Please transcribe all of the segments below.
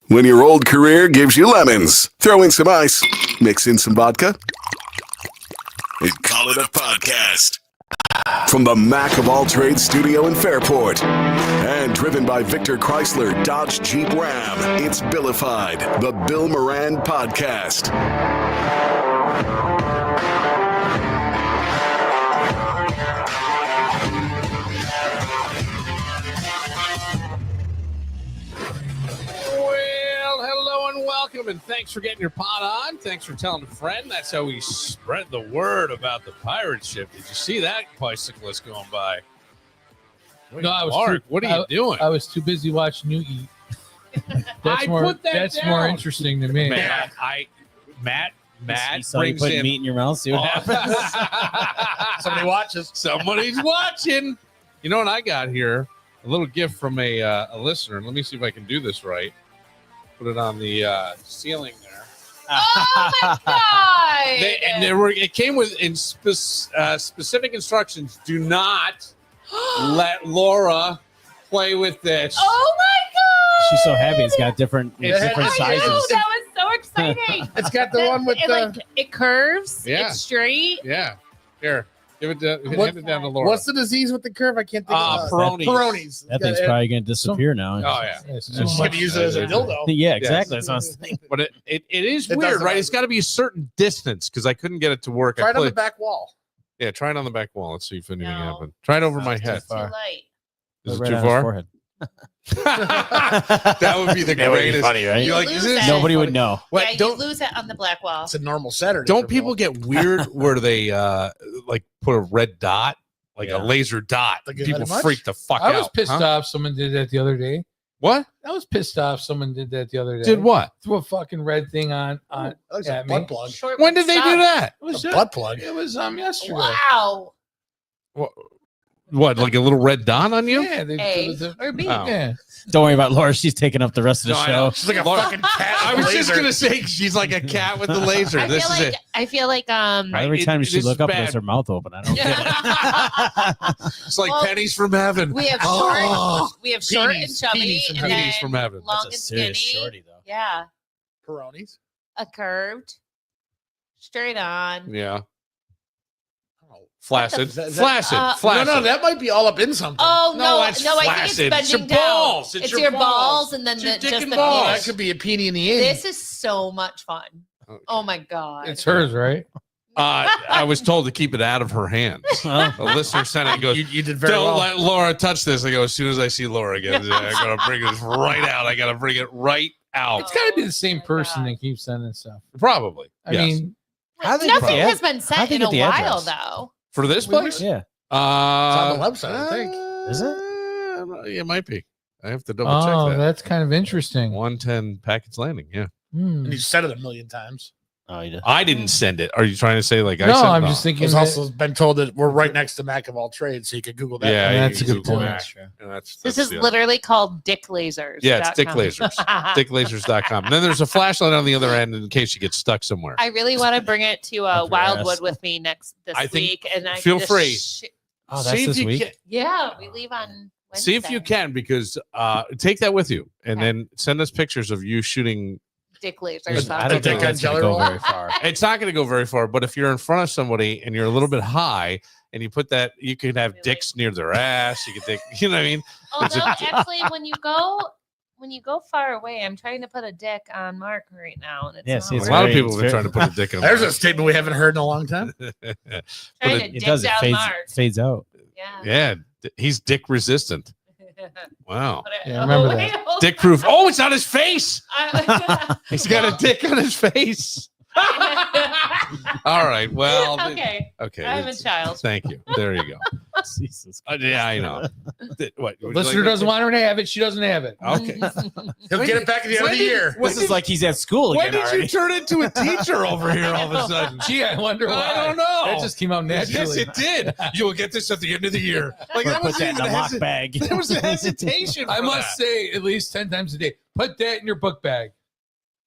When your old career gives you lemons, throw in some ice, mix in some vodka, and call it a podcast. From the Mac of All Trades studio in Fairport, and driven by Victor Chrysler Dodge Jeep Ram, it's Billified, the Bill Moran Podcast. Welcome and thanks for getting your pot on. Thanks for telling a friend. That's how we spread the word about the pirate ship. Did you see that bicyclist going by? No, I was Mark, what are you doing? I was too busy watching you eat. That's more interesting to me. Matt brings in meat in your mouth. See what happens. Somebody watches. Somebody's watching. You know what I got here? A little gift from a listener. Let me see if I can do this right. Put it on the ceiling there. Oh my god! It came with specific instructions. Do not let Laura play with this. Oh my god! She's so heavy. It's got different sizes. That was so exciting. It's got the one with it curves. Yeah. It's straight. Yeah. Here. Give it hand it down to Laura. What's the disease with the curve? I can't think of Peyronie's. Peyronie's. That thing's probably going to disappear now. Oh, yeah. Just going to use it as a dildo. Yeah, exactly. That's what I was thinking. But it is It weird, doesn't right? It's got to be a certain distance because I couldn't get it to work. Try it on the back wall. Yeah, try it on the back wall. Let's see if anything No. happens. Try it over my head. It's too light. Is it Right too on his far? forehead. That would be the That would be greatest. funny, right? You're like, You is lose this it. Nobody would know. What, Yeah, you don't lose it on the black wall. It's a normal Saturday. don't for people Bill. get weird where they like put a red dot, like a laser dot? Like, People that much? freak the fuck I out. was pissed huh? off someone did that the other day. What? I was pissed off someone did that the other day. Did what? Threw a fucking red thing on That looks like a at me. butt plug. Short When with did they do stuff. that? It was A butt plug. It was yesterday. Wow. What? Like a little red dot on you? Yeah, A or B. Oh. Yeah. Don't worry about Laura. She's taking up the rest of the No, I show. know. She's like a Laura- fucking cat. I with was a just laser. gonna say she's like a cat with the laser. I feel like Every It- time it she is look up, bad. there's her mouth open. I don't get it. It's like Well, pennies from heaven. we have Oh. short and Peonies. chubby, Peonies from and heaven. then Pennies from heaven. long That's a and serious skinny. shorty, though. Yeah, Peyronie's. a curved, straight on. Yeah. Oh. Flaccid. Is that- Flaccid. Uh, Flaccid. No, that might be all up in something. Oh No, no, that's no! I think flaccid. it's It's your bending down. balls. It's your your balls. balls, and then It's your the, dick just and the balls. penis. That could be a peenie in the end. This is so much fun. Okay. Oh my god! It's hers, right? I was told to keep it out of her hands. Well, The listener sent it and goes, you did very don't well. let Laura touch this. I go, as soon as I see Laura again, I got to bring this right out. I got to bring it right out. It's got to be the same Oh my person God. that keeps sending stuff. Probably. I yes. mean, How'd they Nothing get- has been how'd sent they in get a the while, address? though. For this place? yeah. It's on the website, I think. Is it? It might be. I have to double oh, check that. that's kind of interesting. 110 Package Landing. Yeah. Hmm. And you said it a million times. Oh, you did. I didn't send it. Are you trying to say like I No, sent I'm no. just thinking. He's that- also been told that we're right next to Mac of all trades, so you could Google that. Yeah, That's you a good Google point. that. And that's This is the- literally called Dick Lasers. Yeah, it's Dick Lasers. DickLasers.com. And then there's a flashlight on the other end in case you get stuck somewhere. I really want to bring it to Up your Wildwood ass. with me this I think- week, and I feel just free. Oh, See that's if this you week. can- Yeah, we leave on Wednesday. See if you can, because take that with you, and Okay. then send us pictures of you shooting. Dick Lasers. I don't think Dick that's on going to Jelly go Roll? very far. It's not going to go very far, but if you're in front of somebody and you're a little bit high, and you put that, you could have Really? dicks near their ass. You could think, you know what I mean? It's Although a- actually, when you go far away, I'm trying to put a dick on Mark right now, and it's Yeah, not see, A it's lot of very- people it's have been very- trying to put a dick in. There's a statement we haven't heard in a long time. trying but to It dick does. It down Mark. fades out. Yeah. yeah, he's dick resistant. Wow, Yeah, I remember that. dick proof. Oh, it's on his face. that. He's got a dick on his face. All right. Well. okay. Okay. I'm a child. Thank you. There you go. Jesus. Yeah, I know. What? The would you listener like doesn't to- want her to have it. She doesn't have it. Okay. He'll get it back at the end of the year. This is like he's at school When again did already. you turn into a teacher over here all of a sudden? Gee, I wonder why. I don't know. That just came out Yes, naturally. it did. You will get this at the end of the year. Like Or that put was that in even a lock bag. There was a hesitation. I for must that. say, at least 10 times a day, put that in your book bag.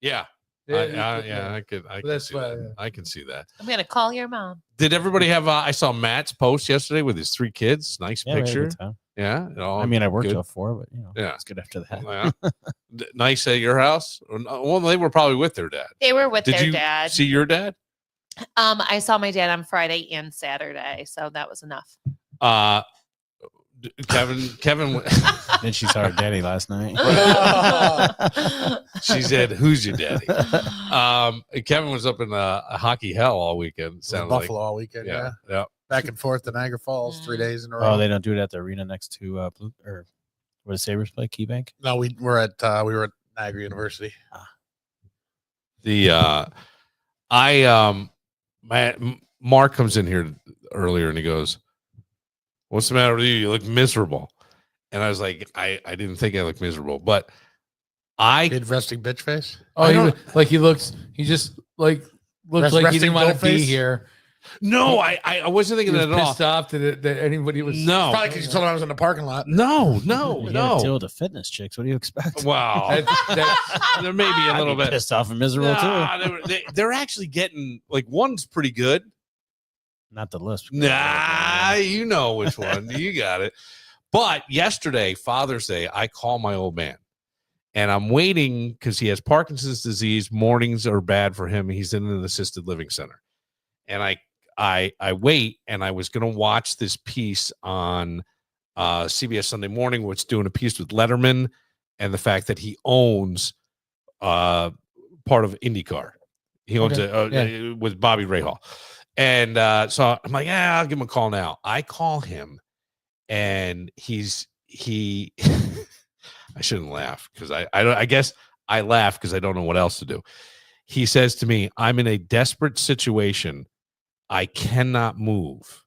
Yeah. I can That's see why, that. yeah. I can see that. I'm gonna call your mom. Did everybody have? I saw Matt's post yesterday with his 3 kids. Nice Yeah, we had a picture. good time. Yeah. it all I mean, I worked good. till 4, but Yeah. it's good after that. Yeah. Nice at your house. Well, they were probably with their dad. They were with Did their you dad. see your dad? I saw my dad on Friday and Saturday, so that was enough. Kevin. Then she saw her daddy last night. She said, "Who's your daddy?" Kevin was up in a hockey hell all weekend. It was Sounded like Buffalo all weekend. Yeah. yeah. Back and forth to Niagara Falls, 3 days in a row. Oh, they don't do it at the arena next to Blue or where the Sabres play, Key Bank. No, we were at Niagara University. Mark comes in here earlier and he goes, "What's the matter with you? You look miserable." And I was like, I didn't think I looked miserable, but Kid resting bitch face. Oh, he just looks like he resting didn't want doll to be face? here. no, I wasn't He thinking was that at all. pissed off that anybody was. No, Probably because you told him I was in the parking lot. no, You gotta deal no. with the fitness chicks. What do you expect? Wow, there may be a I'd little be bit. pissed off and miserable too. They're actually getting like one's pretty good. Not the list. Nah, you know which one. You got it. But yesterday, Father's Day, I call my old man. And I'm waiting because he has Parkinson's disease. Mornings are bad for him. He's in an assisted living center. And I wait, and I was going to watch this piece on CBS Sunday Morning, which is doing a piece with Letterman and the fact that he owns part of IndyCar. He owns it with Bobby Rahal. And so I'm like, yeah, I'll give him a call now. I call him, and he I shouldn't laugh because I guess I laugh because I don't know what else to do. He says to me, "I'm in a desperate situation. I cannot move.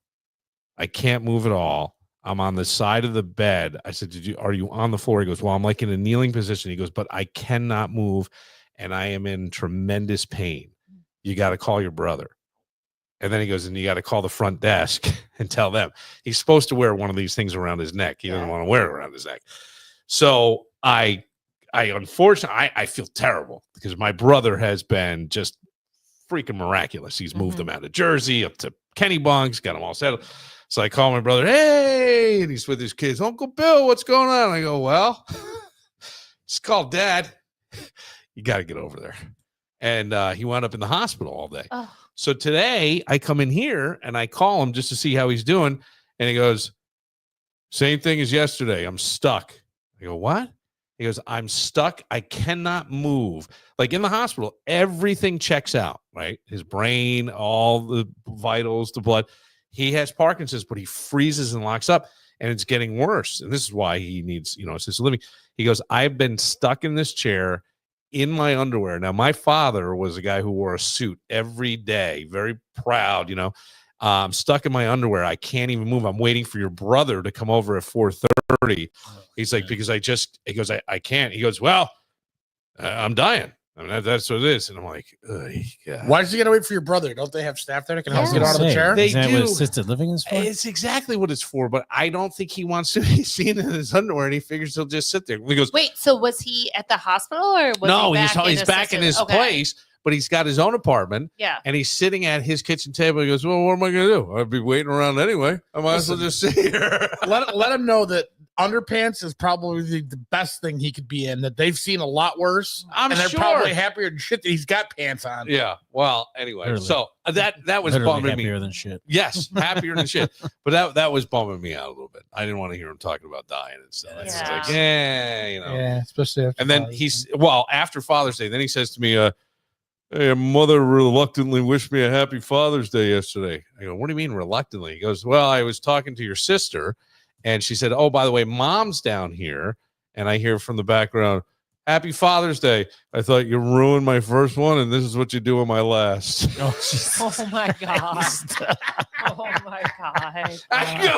I can't move at all. I'm on the side of the bed." I said, "Are you on the floor?" He goes, "Well, I'm like in a kneeling position." He goes, "But I cannot move, and I am in tremendous pain. You got to call your brother." And then he goes, "And you got to call the front desk and tell them." He's supposed to wear one of these things around his neck. He doesn't want to wear it around his neck. So I unfortunately, I feel terrible because my brother has been just freaking miraculous. He's moved them out of Jersey up to Kennebunk, got them all settled. So I call my brother, "Hey," and he's with his kids. "Uncle Bill, what's going on?" I go, "Well, just called Dad. You got to get over there." And he wound up in the hospital all day. Oh. So today I come in here and I call him just to see how he's doing. And he goes, "Same thing as yesterday. I'm stuck." I go, "What?" He goes, "I'm stuck. I cannot move." Like in the hospital, everything checks out, right? His brain, all the vitals, the blood. He has Parkinson's, but he freezes and locks up, and it's getting worse. And this is why he needs, assisted living. He goes, "I've been stuck in this chair in my underwear." Now, my father was a guy who wore a suit every day, very proud, "I'm stuck in my underwear. I can't even move. I'm waiting for your brother to come over at 4:30. He's like, "Because I can't." He goes, "Well, I'm dying. I mean, that's what it is." And I'm like, God. Why does he got to wait for your brother? Don't they have staff there that can help him get out of the chair? They Is that do. what assisted living is for? It's exactly what it's for, but I don't think he wants to be seen in his underwear, and he figures he'll just sit there. He goes, Wait, so was he at the hospital or was "No, he he's back in his Okay. place, but he's got his own apartment, Yeah. and he's sitting at his kitchen table. He goes, 'Well, what am I going to do? I'd be waiting around anyway. I might as well just sit here.'" let him know that underpants is probably the best thing he could be in, that they've seen a lot worse. I'm and they're sure. probably happier than shit that he's got pants on. Yeah. Well, anyway, Literally. so that was Literally bumming me. happier than shit. Yes, happier than shit. But that was bumming me out a little bit. I didn't want to hear him talking about dying and stuff. It's Yeah. like, yeah. Yeah, especially after. And then Father's Day. after Father's Day, then he says to me, "Hey, mother reluctantly wished me a happy Father's Day yesterday." I go, "What do you mean reluctantly?" He goes, "Well, I was talking to your sister, and she said, 'Oh, by the way, Mom's down here.'" And I hear from the background, "Happy Father's Day. I thought you ruined my first one, and this is what you do on my last." Oh my god. Oh my god. I go,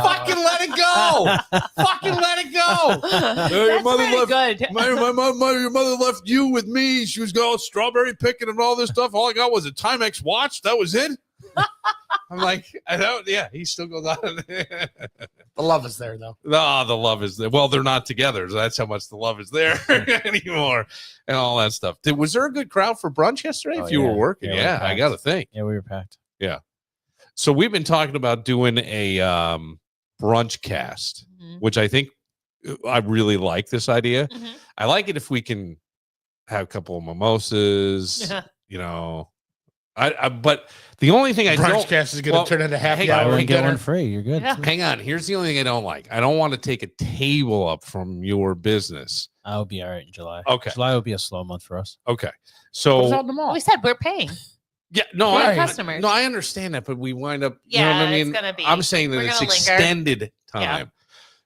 fucking let it go. Fucking let it go. Your That's mother pretty left- good. Your mother left you with me. She was going strawberry picking and all this stuff. All I got was a Timex watch. That was it. I'm like, I don't. Yeah, he still goes on. The love is there, though. No, the love is there. Well, they're not together. So that's how much the love is there anymore and all that stuff. Was there a good crowd for brunch yesterday if you were working? Yeah, we Yeah, were I got to think. Yeah, we were packed. So we've been talking about doing a brunch cast, Mhm. which I think I really like this idea. Mhm. I like it if we can have a couple of mimosas, you know. But the only thing I Brunch don't cast is going to turn into happy hang on, hour Buy one, and get dinner. one free. You're good. Yeah. hang on. Here's the only thing I don't like. I don't want to take a table up from your business. I'll be all right in July. Okay. July will be a slow month for us. Okay. Put us So out in the mall. We said we're paying. yeah, no, We're I, customers. no, I understand that, but we wind up. You Yeah, know what I mean? it's gonna be. I'm saying that we're it's gonna linger. extended time. Yeah.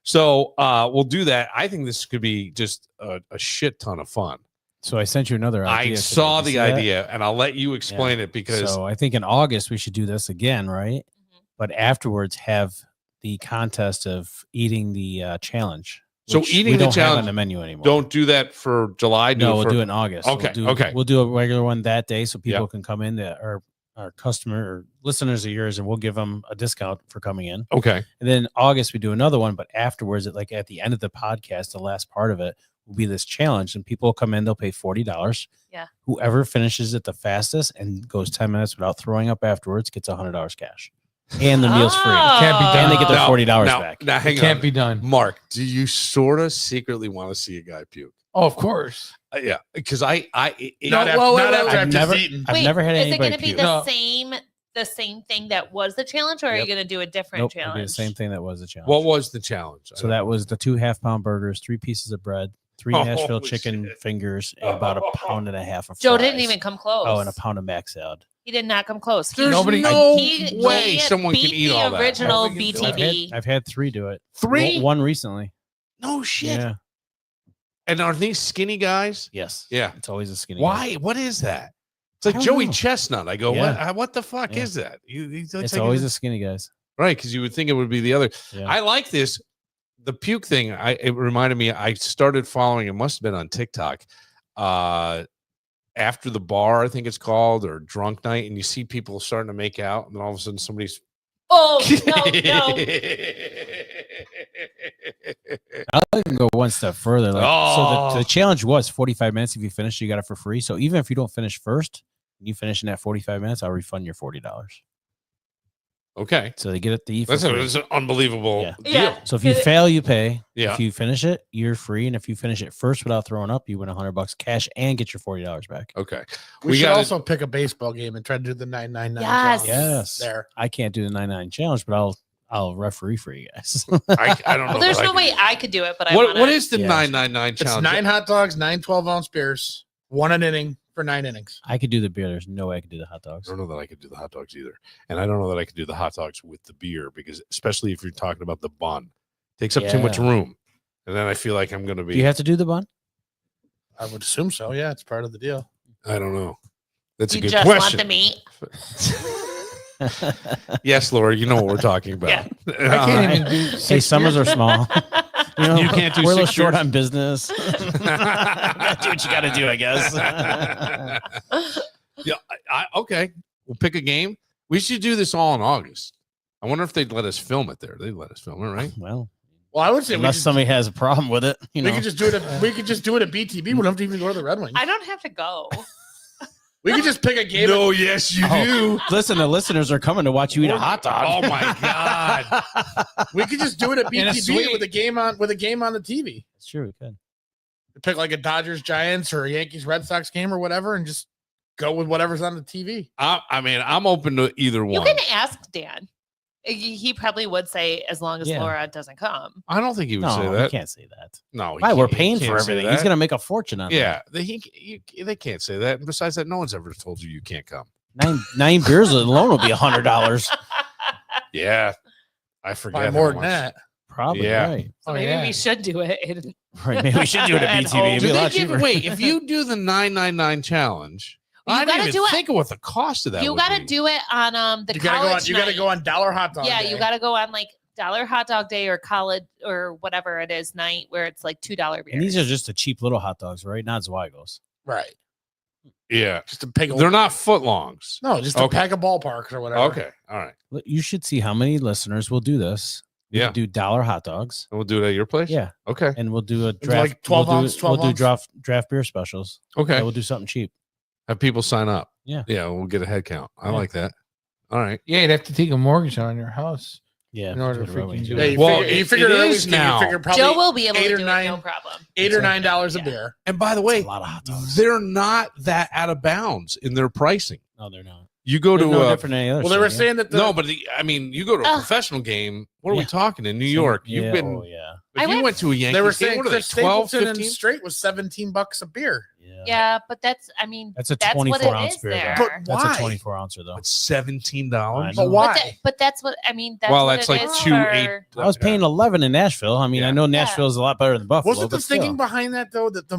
So we'll do that. I think this could be just a shit ton of fun. So I sent you another idea. I today. saw You the see that? idea, and I'll let you explain it because So I think in August we should do this again, right? Mhm. But afterwards have the contest of eating the challenge. So which eating we the don't have on challenge, the menu anymore. don't do that for July. No, we'll for, do it in August. Okay, okay. We'll do a regular one that day so people Yep. can come in that are our customer or listeners of yours, and we'll give them a discount for coming in. Okay. And then August we do another one, but afterwards, at the end of the podcast, the last part of it will be this challenge, and people will come in. They'll pay $40. Yeah. Whoever finishes it the fastest and goes 10 minutes without throwing up afterwards gets $100 cash, and the meal's free. Can't be done. And they get their Now- $40 now, back. Now, hang It can't on. be done. Mark, do you sort of secretly want to see a guy puke? Oh, of course. Yeah, because I Not no, after, well, not well, after well, I've never- just eaten. I've never had Is it anybody going to be puke. the No. same thing that was the challenge, or are you Yep. going to do a different Nope, it'll be challenge? the same thing that was the challenge. what was the challenge? So that was the 2 half-pound burgers, 3 pieces of bread, 3 Nashville Holy chicken shit. fingers, and about a pound and a half of Joe fries. didn't even come close. Oh, and a pound of mac salad. He did not come close. There's Nobody- no he way someone can beat eat the all that. original Nobody can do it. BTB. I've had 3 do it. 3? One recently. No shit. Yeah. And are these skinny guys? Yes. Yeah. It's always a skinny. Why? What is that? It's like I don't Joey know. Chestnut. I go, Yeah. what the fuck Yeah. is that? It's always the skinny guys. right, because you would think it would be the other. Yeah. I like this. The puke thing, it reminded me, I started following, it must have been on TikTok. After the bar, I think it's called, or drunk night, and you see people starting to make out, and then all of a sudden somebody's Oh no! I can go one step further. Like, So Oh. the challenge was 45 minutes. If you finish, you got it for free. So even if you don't finish first, you finish in that 45 minutes, I'll refund your $40. Okay. So they get it to eat for That's, free. that's an unbelievable Yeah. deal. Yeah. So if you fail, you pay. Yeah. If you finish it, you're free. And if you finish it first without throwing up, you win $100 cash and get your $40 back. Okay. We should gotta- also pick a baseball game and try to do the 999. Yes. Yes. There. I can't do the 99 challenge, but I'll referee for you guys. I don't know. Well, there's that I no could- way I could do it, but I What want is the Yeah. 999 It's challenge? 9 hot dogs, 9 12-ounce beers, 1 an inning for 9 innings. I could do the beer. There's no way I could do the hot I dogs. don't know that I could do the hot dogs either. And I don't know that I could do the hot dogs with the beer because especially if you're talking about the bun. Takes up too much Yeah. room. And then I feel like I'm gonna Do be you have to do the bun? I would assume so. Yeah, it's part of the deal. I don't know. That's You a good just question. want the meat. Yes, Laura, you know what we're talking about. Yeah. I can't even do Hey, 6 summers are small. You know, You can't do we're a little 6 short beers? on business. Gotta do what you got to do, I guess. Yeah, okay. We'll pick a game. We should do this all in August. I wonder if they'd let us film it there. They'd let us film it, right? Well, Well, I would say we, unless just, somebody has a problem with it, you know. we could just do it. We could just do it at BTB. We don't have to even go to the Red Wings. I don't have to go. We could just pick a game. No, yes, you Oh. do. Listen, the listeners are coming to watch you eat a hot dog. Oh my god. We could just do it at In a BTB suite. with a game on the TV. It's true, we could. Pick like a Dodgers Giants or a Yankees Red Sox game or whatever, and just go with whatever's on the TV. I mean, I'm open to either You one. can ask Dan. He probably would say as long as Yeah. Laura doesn't come. I don't think he would No, say you that. can't say that. No, he Why? We're can't- he paying for can't say everything. He's that. going to make a fortune on that. Yeah, they can't say that. And besides that, no one's ever told you can't come. Nine beers alone will be $100. Yeah, I forget. Probably how more than much. that. Probably Yeah. right. So Oh, maybe yeah. we should do it. Right. Maybe we should do it at At BTV. home. It'd be Do a they lot give, cheaper. wait, if you do the 999 challenge, You I gotta didn't do even it- think of what the cost of that. You would got to be. do it on the You gotta go on. college You gotta night. go on Dollar Hot Dog. Yeah, Day. you got to go on like dollar hot dog day or college or whatever it is night where it's like $2 beers. And these are just the cheap little hot dogs, right? Not Zweigel's. right. Yeah, Just a pig. they're not footlongs. No, just a Okay. pack of ballparks or whatever. Okay, all right. You should see how many listeners will do this. We Yeah. could do dollar hot dogs. And we'll do it at your place. Yeah. Okay. And we'll do a It's draft. like 12 we'll ounce, do, 12 we'll ounce. do draft beer specials. Okay. Yeah, we'll do something cheap. Have people sign up. Yeah. Yeah. We'll get a head count. I Yeah. like that. All right. Yeah, you'd have to take a mortgage on your house. Yeah. In order that's for what you we to do. do Yeah, it. you Well, figure, you it- figure it early is scheme, now. You figure probably Joe will be able to 8 do or it, 9 no problem. $8 or $9 a Yeah. beer. And by the That's way, a lot of hot dogs. they're not that out of bounds in their pricing. No, they're not. You go They're to no a different than any other. Well, they were store, saying that no, but I mean, you go to a Ugh. professional game. What are we Yeah. talking in New yeah. York? Yeah, You've been. Oh, yeah. If I you went- went to a Yankees They were game, saying what are they? Chris 12, Stapleton 15? and straight was $17 a beer. Yeah. Yeah, but that's That's a that's what 24 it ounce is beer. there. Though. But That's why? a 24 ouncer though. But $17. I But know. why? But that's what I mean. That's Well, what that's it like is 2 8. for- I was paying 11 in Nashville. I mean, Yeah. I know Nashville is a lot better than Buffalo. Wasn't the but still. thinking behind that though that the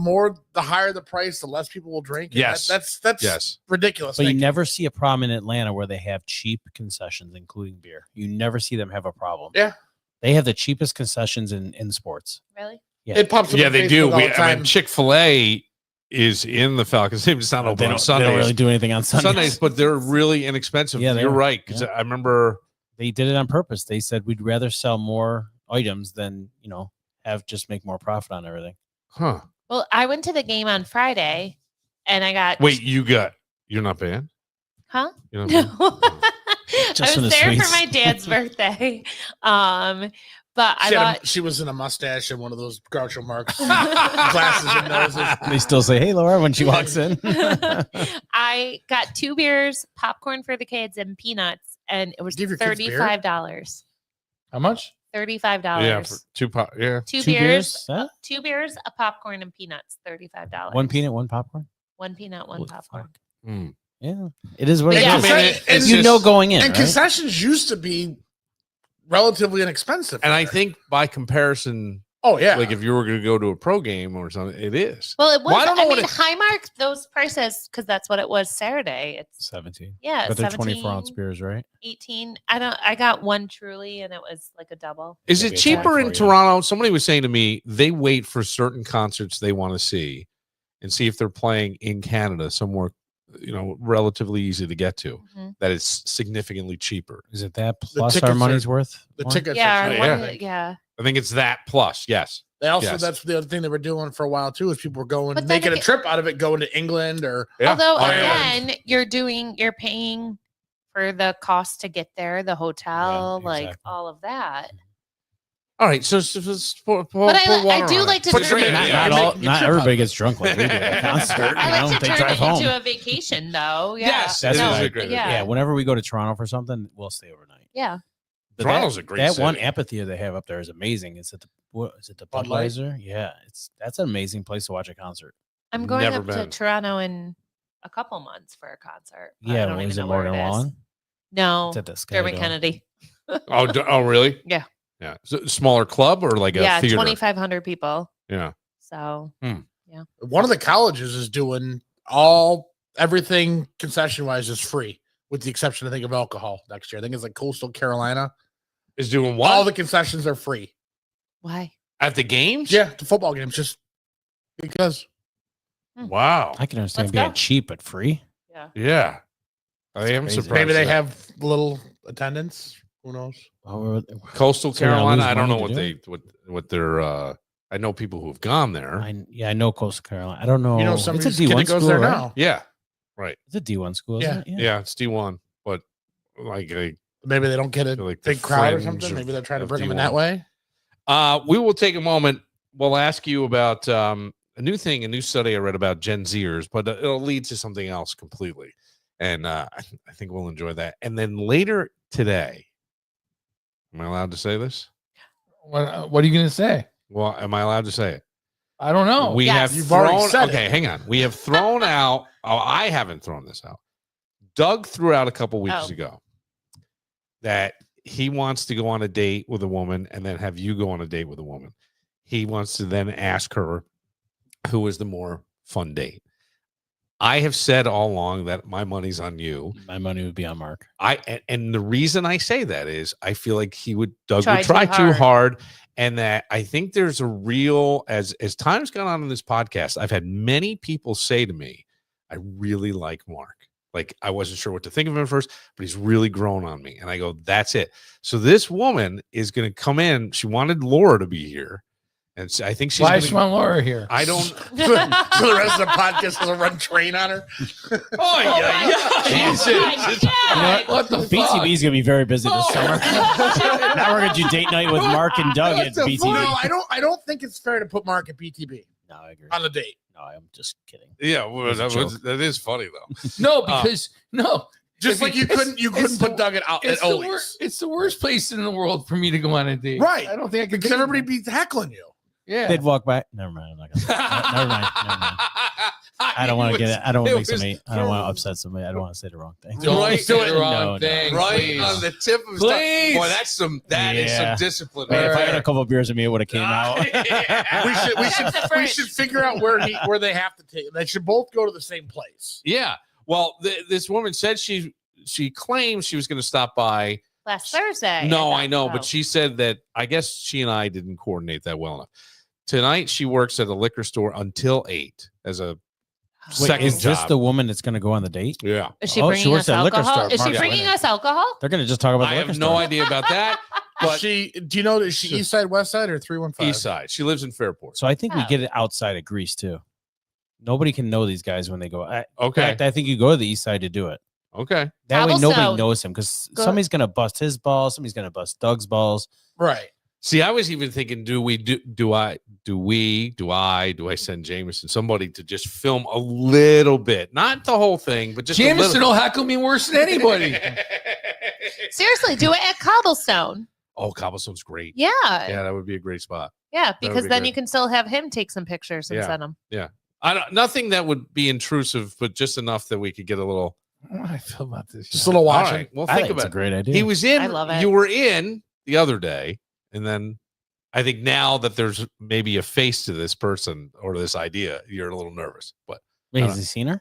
higher the price, the less people will drink? And Yes. that's Yes. ridiculous. But you thinking. never see a problem in Atlanta where they have cheap concessions, including beer. You never see them have a problem. Yeah. They have the cheapest concessions in sports. Really? Yeah. It pops up. Yeah, on they do. Facebook all the I time. mean, Chick-fil-A is in the Falcons. It's not They open on don't Sundays. really do anything on Sundays. But they're really inexpensive. Yeah, they You're are. right. Because Yeah. I remember. They did it on purpose. They said we'd rather sell more items than, have just make more profit on everything. Huh. Well, I went to the game on Friday, and I got Wait, you're not banned? huh? You're not No. banned? Just I in was the there suites. for my dad's birthday. But I She, had got she was in a mustache and one of those Groucho Marx glasses and noses. They still say, "Hey, Laura," when she walks in. I got 2 beers, popcorn for the kids, and peanuts, and it was Give your kids beer? $35. How much? $35. Yeah, for 2 Yeah. Two Two beers, Huh? 2 beers, a popcorn, and peanuts. $35. One peanut, one popcorn. 1 peanut, 1 Holy popcorn. fuck. Hmm. Yeah, it is what But it yeah, is. I mean, Concession- it's you just- know going in, and right? concessions used to be relatively inexpensive. And I think by comparison, oh yeah, like if you were going to go to a pro game or something, it is. Well, it was. Well, I don't know I what mean, it- Highmark, those prices, because that's what it was Saturday. It's 17. yeah, But they're 17, 24 ounce beers, right? 18. I got one Truly, and it was like a double. Is Maybe it it's cheaper hard in for you. Toronto? Somebody was saying to me, they wait for certain concerts they want to see and see if they're playing in Canada somewhere, relatively easy to get to. Mhm. That it's significantly cheaper. Is it that plus tickets our are- money's worth? the more? tickets. Yeah, are or cheap, one I of the- think. yeah. I think it's that plus. Yes. They also Yes. that's the other thing they were doing for a while too is people were going But then making a again- trip out of it, going to England or Yeah. Although Ireland. again, you're paying for the cost to get there, the hotel, Yeah, like exactly. all of that. All right. So, But I do like to Put turn your it- hand- Not, yeah. all, make- not trip everybody out. gets drunk like we do at a concert. I you know, like to they turn drive it home. into a vacation, though. Yeah. Yes, That's it what is I- a great yeah. Yeah, whenever we go to Toronto for something, we'll stay overnight. Yeah. But Toronto's a great That one city. amphitheater they have up there is amazing. It's at the what is it the Bud Light? Budweiser? Yeah, that's an amazing place to watch a concert. I'm going Never up been. to Toronto in a couple months for a concert. but I Yeah, don't is even it know where Morgan it is. Wallen? No, It's at the Sky Dermot Dome. Kennedy. Oh, really? Yeah. Yeah. So, smaller club or like a Yeah, theater? 2,500 people. Yeah. So one of the colleges is doing everything concession wise is free, with the exception I think of alcohol next year. I think it's like Coastal Carolina. Is doing what? All the concessions are free. why? At the games? Yeah, the football games just because. Wow. I can understand Let's being go. cheap but free. Yeah. Yeah. I am crazy. surprised. Maybe they at that. have little attendance. Who knows? Coastal So they're gonna Carolina. lose I don't know money what to what their I know people who have gone there. I know Coastal Carolina. I don't know. You know, it's a somebody's kid D1 that goes school, there right? now. Yeah. It's a D1 school, isn't Yeah. it? Yeah, it's D1, but like Maybe they don't get a feel like the big crowd or fringe something. of- Maybe they're trying to of bring them in D1. that way. We will take a moment. We'll ask you about a new thing, a new study I read about Gen Zers, but it'll lead to something else completely. And I think we'll enjoy that. And then later today, am I allowed to say this? What are you going to say? Well, am I allowed to say it? I don't know. We Yes. have You've already thrown. said Okay, it. hang on. We have thrown out. Oh, I haven't thrown this out. Doug threw out a couple weeks Oh. ago that he wants to go on a date with a woman and then have you go on a date with a woman. He wants to then ask her who is the more fun date. I have said all along that my money's on you. My money would be on Mark. And the reason I say that is I feel like Doug Try would try too too hard, and that I think there's a real as time's gone on in this podcast. I've had many people say to me, "I really like Mark. Like I wasn't sure what to think of him at first, but he's really grown on me. And I go, that's it. So this woman is going to come in. She wanted Laura to be here. And so I think she's Why gonna, does she want Laura here? I don't. So the rest of the podcast will run train on her. Oh, yeah. Jesus. You know What the BTB is gonna be very busy this summer. Now we're gonna do date night with Mark and Doug at No, BTB. I don't think it's fair to put Mark at BTB No, I agree. on the date. No, I'm just kidding. Yeah, well, It's a that is funny though. No, because no. Just like you couldn't put Doug at Ollie's. It's the worst place in the world for me to go on a date. Right. I don't think I could. Because everybody be heckling you. Yeah. They'd walk by. Never mind. I'm not gonna. Never mind. I don't want to get it. I don't want to make somebody. I don't want to upset somebody. I don't want to say the wrong thing. Don't Right, say the no, wrong no. thing. Right please. on the tip of his Please. tongue. Boy, that is some Yeah. discipline. Man, if I right had a couple of beers with me, it would have came out. We should figure out where they have to take. They should both go to the same place. Yeah. Well, this woman said she claims she was going to stop by. Last Thursday. No, thought. I know, Oh. but she said that I guess she and I didn't coordinate that well enough. Tonight she works at a liquor store until 8 as a Wait, second is this job. the woman that's going to go on the date? Yeah. Is she Oh, bringing she works us at a liquor alcohol? store. Is she Mark, bringing yeah. us alcohol? They're going to just talk about the I liquor have store. no idea about that, but Do you know, is she East Side, West Side, or 315? East Side. She lives in Fairport. So I think we Oh. get it outside of Greece too. Nobody can know these guys when they go. In Okay. fact, I think you go to the East Side to do it. Okay. That way, nobody Cobblestone. knows him because Go- somebody's going to bust his balls. Somebody's going to bust Doug's balls. Right. See, I was even thinking, do I send Jameson somebody to just film a little bit, not the whole thing, but just a Jameson little. will heckle me worse than anybody. Seriously, do it at Cobblestone. Oh, Cobblestone's great. Yeah. Yeah, that would be a great spot. Yeah, would because be then great. you can still have him take some pictures and Yeah. send them. Nothing that would be intrusive, but just enough that we could get a little. I don't know how I feel about this. Just a little All watching. right, well, I think think it's a about it. great idea. He was in. I love it. You were in the other day, and then I think now that there's maybe a face to this person or this idea, you're a little nervous. But Wait, has he seen her?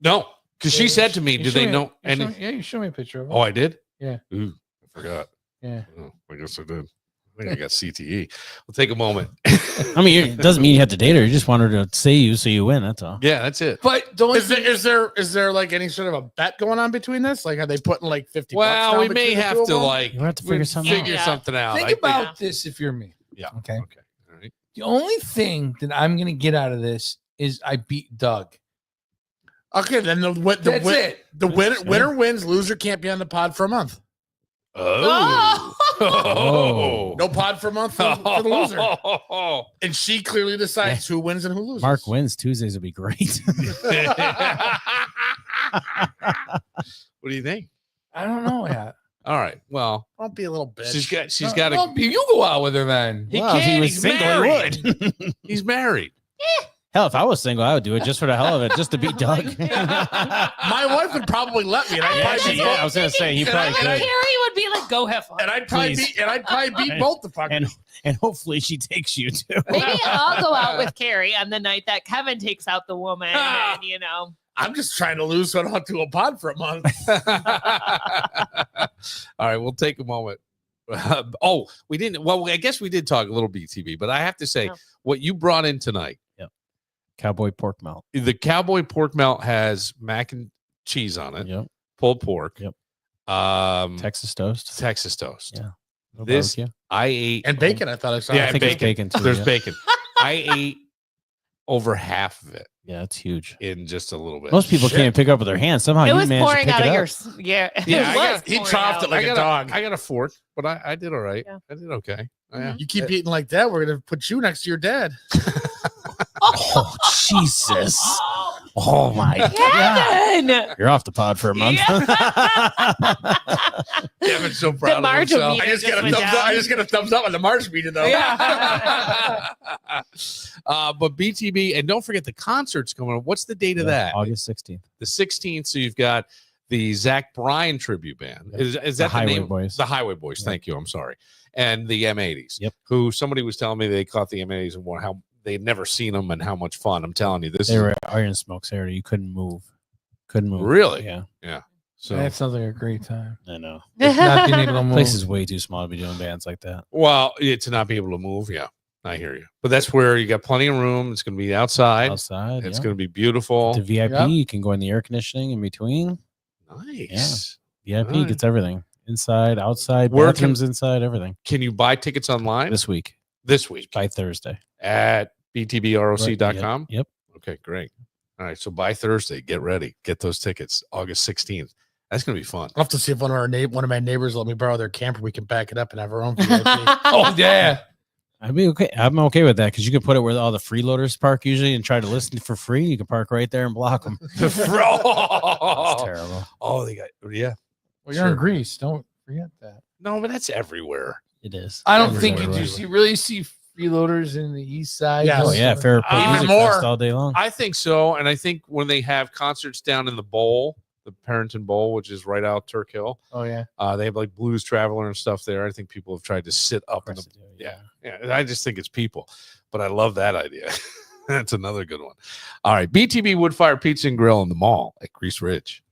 no, because she said to me, You "Do show they me- know?" you show And me- yeah, you show me a picture of it. oh, I did. Yeah. Ooh, I forgot. Yeah. Oh, I guess I did. I think I got CTE. We'll take a moment. I mean, it doesn't mean you have to date her. You just want her to say you so you win. That's all. Yeah, that's it. But don't Is there like any sort of a bet going on between this? Like, are they putting like 50? Well, bucks we down may between the have two of to them? like You have to figure something figure out. something out. think I think- about this if you're me. Yeah. Okay. Okay. All right. The only thing that I'm gonna get out of this is I beat Doug. Okay, then That's it. The winner wins. Loser can't be on the pod for a month. Oh. Oh. No pod for a month for the loser. And she clearly decides who wins and who loses. Mark wins. Tuesdays would be great. What do you think? I don't know yet. All right. Well, Don't be a little bitch. she's got a. Well, you go out with her then. He Well, if he can't. was He's single, he married. would. He's married. Hell, if I was single, I would do it just for the hell of it, just to beat Doug. My wife would probably let me, and I'd Yeah, probably she- I was gonna say he probably Carrie could, would be like, "Go have fun." and I'd probably Please. beat both the fuckers. and hopefully she takes you too. Maybe I'll go out with Carrie on the night that Kevin takes out the woman, and I'm just trying to lose so I don't have to do a pod for a month. All right, we'll take a moment. Oh, we didn't. Well, I guess we did talk a little BTB, but I have to say, Oh. what you brought in tonight, Cowboy pork melt. the cowboy pork melt has mac and cheese on it, Yep. pulled pork, Yep. Texas Texas toast. toast. Yeah. No This- barbecue. I ate And bacon, I thought I saw. Yeah, I think it's bacon too. There's yeah. bacon. I ate over half of it Yeah, it's huge. in just a little bit. Most people Shit. can't pick up with their hands. Somehow it you was managed to pouring pick out it of up. your. Yeah, Yeah, I was got- he pouring troughed out. it like I a got dog. I got a fork, but I did all right. Yeah. I did okay. Oh, yeah. You keep eating like that, we're gonna put you next to your dad. Oh Jesus! Oh my God! Kevin! You're off the pod for a month. Kevin's so proud of margin himself. meter I just get a went thumbs down. up. I just get a thumbs up on the March meter though. But BTB, and don't forget the concert's coming up. What's the date of that? August 16th. The 16th. So you've got the Zach Bryan tribute band. Yep. Is The that the Highway name? Boys. The Highway Boys. Yep. Thank you. I'm sorry. And the M80s. Yep. Who somebody was telling me they caught the M80s and how they'd never seen them and how much fun. I'm telling you, this They is were Iron Smoke Saturday. You couldn't move. Couldn't move. Really? Yeah. so. That sounds like a great time. I know. Not being able to move. Place is way too small to be doing bands like that. Well, to not be able to move, yeah. I hear you. But that's where you got plenty of room. It's going to be outside. Outside. It's yeah. going to be beautiful. The VIP, Yep. you can go in the air conditioning in between. Nice. VIP All right. gets everything. Inside, outside, Where bathrooms inside, everything. Can you buy tickets online This week this week by Thursday. at btbroc.com? Yep. Okay, great. All right, so by Thursday, get ready. Get those tickets. August 16th. That's going to be fun. I'll have to see if one of my neighbors let me borrow their camper. We can back it up and have our own VIP. Oh yeah. I'd be okay. I'm okay with that because you can put it where all the freeloaders park usually and try to listen for free. You can park right there and block them. That's terrible. Oh, they got, yeah. Well, you're in Greece. Don't forget that. No, but that's everywhere. It is. I don't Everywhere. think you do. Really see freeloaders in the east side. Yes. Oh yeah, Fairport Even Music more. Fest all day long. I think so. And I think when they have concerts down in the bowl, the Parrington Bowl, which is right out Turk Hill, Oh yeah. they have like Blues Traveler and stuff there. I think people have tried to sit up in the, yeah. I just think it's people, but I love that idea. That's another good one. All right. BTB Woodfire Pizza and Grill in the mall at Grease Ridge.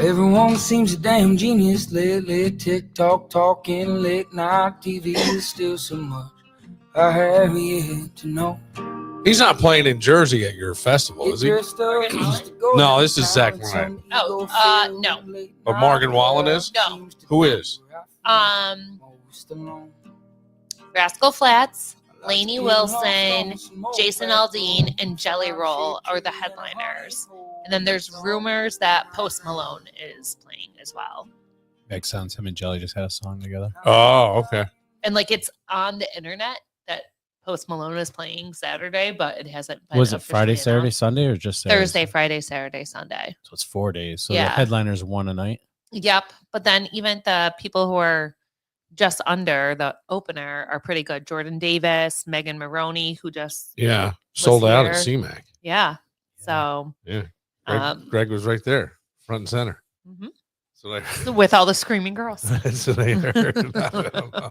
Everyone seems a damn genius lately. TikTok talking, late night TV is still so much I have yet to know. He's not playing in Jersey at your festival, is he? No, this is Zach Ryan. Oh, no. But Morgan Wallen is? No. Who is? Rascal Flatts, Lainey Wilson, Jason Aldean, and Jelly Roll are the headliners. And then there's rumors that Post Malone is playing as well. Makes sense. Him and Jelly just had a song together. Oh, okay. And like it's on the internet that Post Malone is playing Saturday, but it hasn't been. Was it Friday, officially Saturday, announced. Sunday, or just Saturday? Thursday, Friday, Saturday, Sunday. So it's 4 days. So Yeah. the headliners one a night. Yep. But then even the people who are just under the opener are pretty good. Jordan Davis, Megan Maroney, who just Yeah. Sold out at here. CMAC. Yeah. So Yeah. Greg was right there, front and center. Mhm. So with all the screaming girls. that's what I heard. I don't know.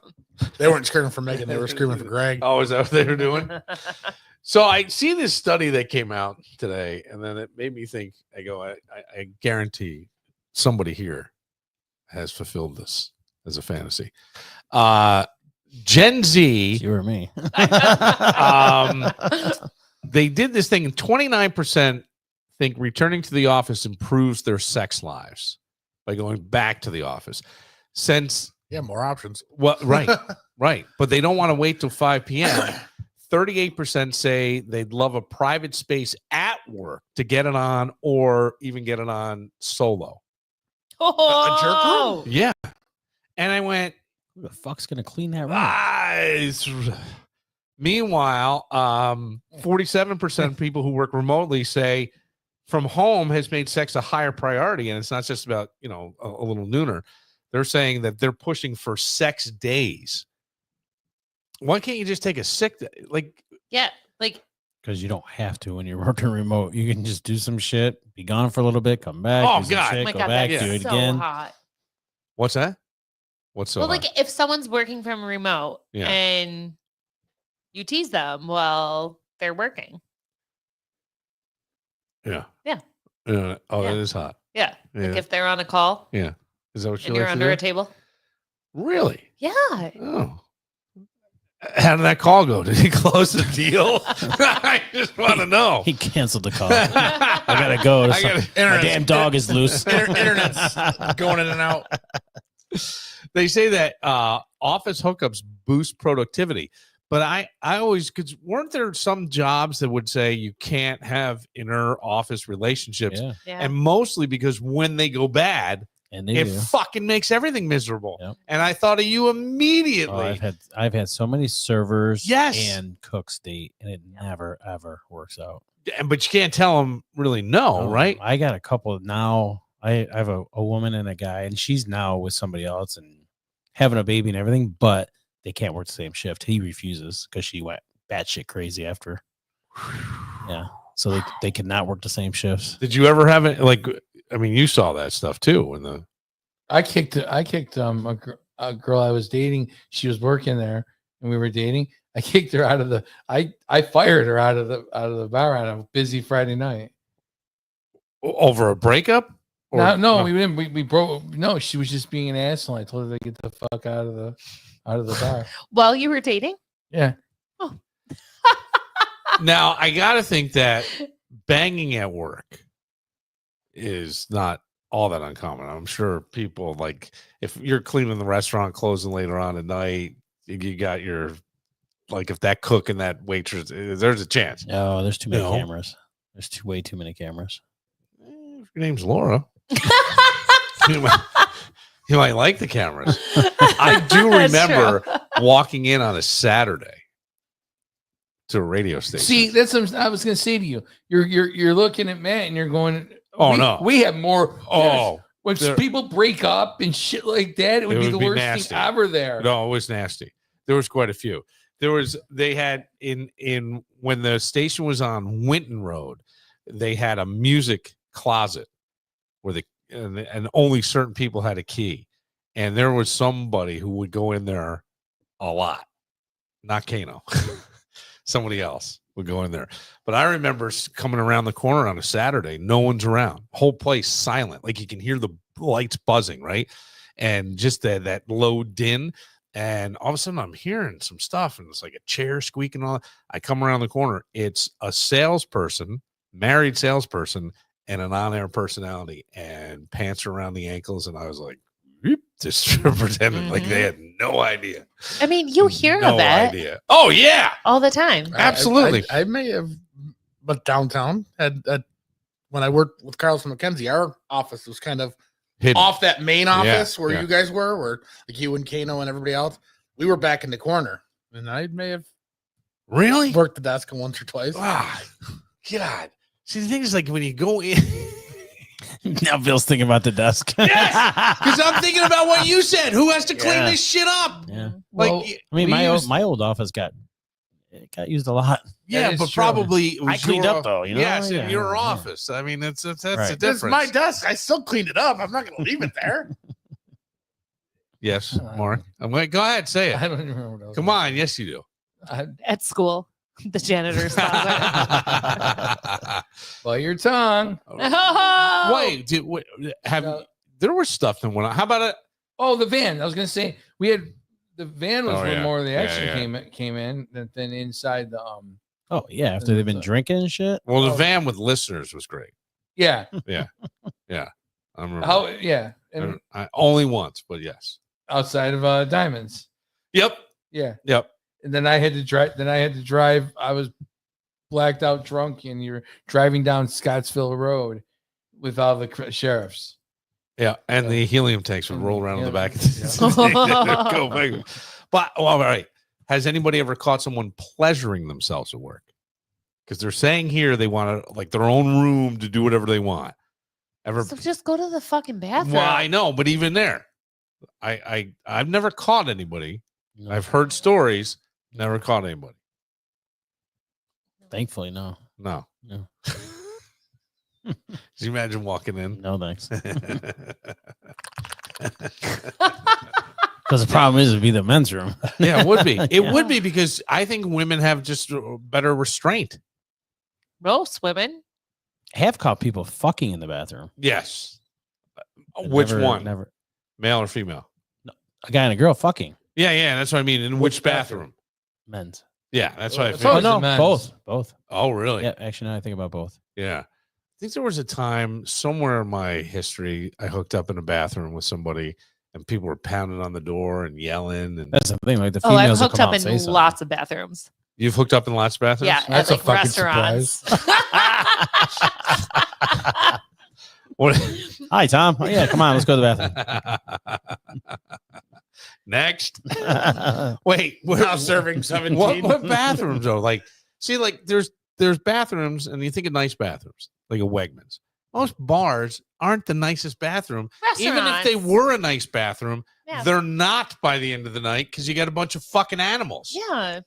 They weren't screaming for Megan. They were screaming for Greg. Oh, is that what they were doing? So I see this study that came out today, and then it made me think. I go, I guarantee somebody here has fulfilled this as a fantasy. Gen Z, You or me. they did this thing, and 29% think returning to the office improves their sex lives by going back to the office. Since Yeah, more options. right, right, but they don't want to wait till 5 p.m. 38% say they'd love a private space at work to get it on, or even get it on solo. Oh, jerk room? Yeah, and I went, Who the fuck's gonna clean that room? Meanwhile, 47% of people who work remotely say from home has made sex a higher priority, and it's not just about a little nooner. They're saying that they're pushing for sex days. Why can't you just take a sick day? Like, yeah, like Because you don't have to when you're working remote. You can just do some shit, be gone for a little bit, come back. Oh, do some God. shit, my go God, back, that's do it so again. hot. what's that? What's so? Well, hard? like if someone's working from remote Yeah. and you tease them while they're working. Yeah. Yeah. Oh, Yeah. it is hot. Yeah. Yeah. Like if they're on a call Yeah. Is that what you and you're like to under do? a table. Really? Yeah. Oh. How did that call go? Did he close the deal? I just want to know. He canceled the call. I gotta go. I gotta- My damn dog is loose. Internet's going in and out. They say that office hookups boost productivity, but I always, because weren't there some jobs that would say you can't have inner office relationships, Yeah, Yeah. and mostly because when they go bad, and they it do. fucking makes everything miserable. Yep. And I thought of you immediately. Oh, I've had so many servers Yes. and cooks date, and it never ever works out. But you can't tell them really no, right? I got a couple now. I have a woman and a guy, and she's now with somebody else and having a baby and everything, but they can't work the same shift. He refuses because she went batshit crazy after. Yeah. So they cannot work the same shifts. Did you ever have it? Like, I mean, you saw that stuff too. When the I kicked a girl I was dating. She was working there, and we were dating. I kicked her out of the. I fired her out of the bar on a busy Friday night. over a breakup? Or- No, we didn't. We broke. No, she was just being an asshole. I told her to get the fuck out of the bar. While you were dating? Yeah. Now I gotta think that banging at work is not all that uncommon. I'm sure people, like, if you're cleaning the restaurant, closing later on at night, you got your, like, if that cook and that waitress, there's a chance. Oh, there's too many No. cameras. There's way too many cameras. If your name's Laura, you might like the cameras. I do That's remember true. walking in on a Saturday to a radio station. See, that's what I was gonna say to you. You're looking at Matt and you're going, Oh, we, no. we have more. Oh, when there- people break up and shit like that, it would be the worst nasty. thing ever. There. No, it was nasty. There was quite a few. They had in when the station was on Winton Road, they had a music closet where and only certain people had a key. And there was somebody who would go in there a lot. Not Kano. Somebody else would go in there. But I remember coming around the corner on a Saturday, no one's around, whole place silent, like you can hear the lights buzzing, right? And just that low din. And all of a sudden I'm hearing some stuff and it's like a chair squeaking on. I come around the corner. It's a salesperson, married salesperson, and an on-air personality, and pants around the ankles. And I was like, whoop, just pretending like they had no idea. I mean, you hear no of it idea. Oh yeah, all the time. absolutely. I may have, but downtown had when I worked with Carlson McKenzie, our office was kind of Hidden. off that main office where yeah. you guys were, like you and Kano and everybody else. We were back in the corner, and I may have Really? worked the desk once or twice. Ah, God. See, the thing is, like, when you go in, Now Bill's thinking about the desk. yes, because I'm thinking about what you said. Who has to clean Yeah. this shit up? Yeah. Like, Well, I mean, we my used- old office got used a lot. yeah, That is but true. probably it I was cleaned your- up, though, you know? Yes, Yeah, in your yeah. office. I mean, that's Right. the It's difference. my desk. I still cleaned it up. I'm not going to leave it there. Yes, Mark. I'm like, go ahead, say I it. don't even remember what I was Come gonna on, yes, you do. say. At school, the janitor's closet. Bite your tongue. Oh! Wait, have No. there was stuff that went on? How about it? Oh, the van. I was gonna say we had the van was Oh, where yeah. more of the Yeah, action yeah. came in than inside the Oh yeah, after they've been drinking and shit. Well, the Oh. van with listeners was great. yeah. I remember. How yeah. And Only once, but yes. outside of Diamonds. Yep. Yeah. Yep. And then I had to drive. I was blacked out drunk, and you're driving down Scottsville Road with all the sheriffs. Yeah, and the helium tanks would roll around in the back. Yeah. Go big. But well, all right. Has anybody ever caught someone pleasuring themselves at work? Because they're saying here they want to like their own room to do whatever they want. Ever? So just go to the fucking bathroom. Well, I know, but even there, I've never caught anybody. No. I've heard stories, never caught anybody. Thankfully, no. No. No. Can you imagine walking in? No thanks. Because the problem is, it'd be the men's room. Yeah, it would be. It Yeah. would be because I think women have just better restraint. Most women. I have caught people fucking in the bathroom. Yes. But Which never- one? Never. Male or female? A guy and a girl fucking. Yeah, that's what I mean. In which Which bathroom? Men's. Yeah, that's what I It's feel. always Oh, the no, men's. both. Oh, really? Yeah, actually, now I think about both. Yeah. I think there was a time somewhere in my history I hooked up in a bathroom with somebody and people were pounding on the door and yelling. And That's the thing. Like the Oh, I've females will hooked come up out and say in something. lots of bathrooms. you've hooked up in lots of bathrooms? Yeah, That's at a like fucking restaurants. What? Hi, Tom. Oh, yeah, come on. Let's go to the Next. bathroom. Wait, Now serving 17. what bathrooms are like? See, like there's bathrooms, and you think of nice bathrooms, like a Wegmans. Most bars aren't the nicest bathroom. Even if they Restaurants. were a nice bathroom, Yeah. they're not by the end of the night because you got a bunch of fucking animals. Yeah,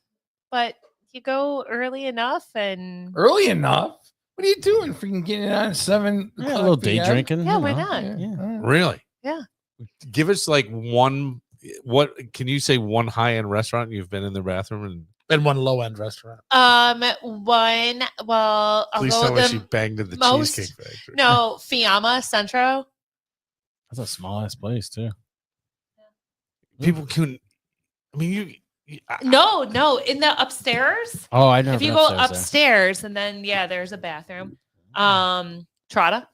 but you go early enough and Early enough. What are you doing? Freaking getting on 7 Yeah, a little day p.m.? drinking. Yeah, you why know. not? Yeah. Really? Yeah. Give us like one. What can you say? One high end restaurant you've been in their bathroom and And one low end restaurant. one. Well, I'll please go tell me with she the banged at the most- Cheesecake Factory. no Fiamma Centro. That's a small ass place, too. People can. I mean, No, in the upstairs. Oh, I never If you been go upstairs there. upstairs, and then there's a bathroom. Trotta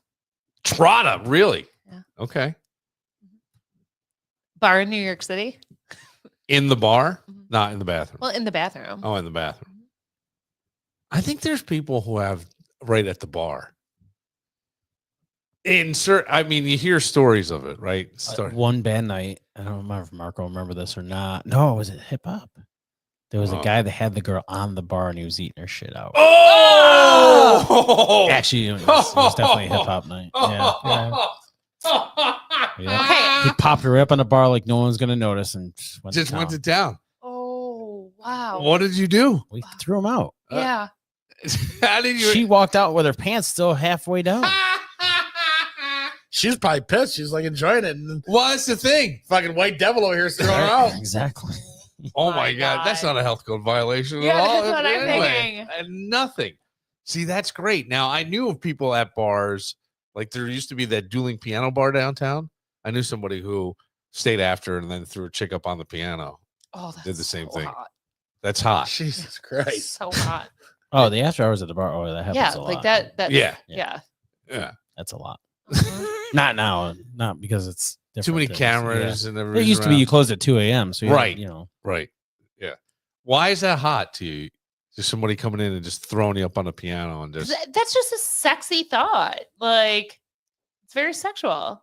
Trotta, really? Yeah. Okay. bar in New York City. In the bar, Mhm. not in the bathroom. Well, in the bathroom. Oh, in the bathroom. I think there's people who have right at the bar. I mean, you hear stories of it, right? One bad night. I don't remember if Marco remember this or not. No, was it hip hop? There was Oh. a guy that had the girl on the bar and he was eating her shit out. Oh! Actually, it was definitely a hip hop night. Yeah. Yeah. Okay. He popped her up on the bar like no one's gonna notice and just went Just to went to town. town. Oh wow. What did you do? We threw him out. Yeah. How did you? She walked out with her pants still halfway down. She was probably pissed. She was like enjoying it. And What's the thing? fucking white devil over here is throwing her out. Exactly. Oh My my God, that's God. not a health code violation Yeah, at all. that's what I'm thinking. And nothing. See, that's great. Now I knew of people at bars, like there used to be that dueling piano bar downtown. I knew somebody who stayed after and then threw a chick up on the piano. Oh, that's Did the same so thing. Hot. That's hot. Jesus Christ. So hot. Oh, the after hours at the bar. Oh, that happens Yeah, a lot. like that. That's, Yeah. Yeah. Yeah. That's a lot. Mhm. Not now. Not because it's Too different many things. cameras and Yeah. everything. It used to be you closed at 2 a.m. So you Right. you know. Right. Yeah. Why is that hot to you? Just somebody coming in and just throwing you up on the piano and just That's just a sexy thought. Like, it's very sexual.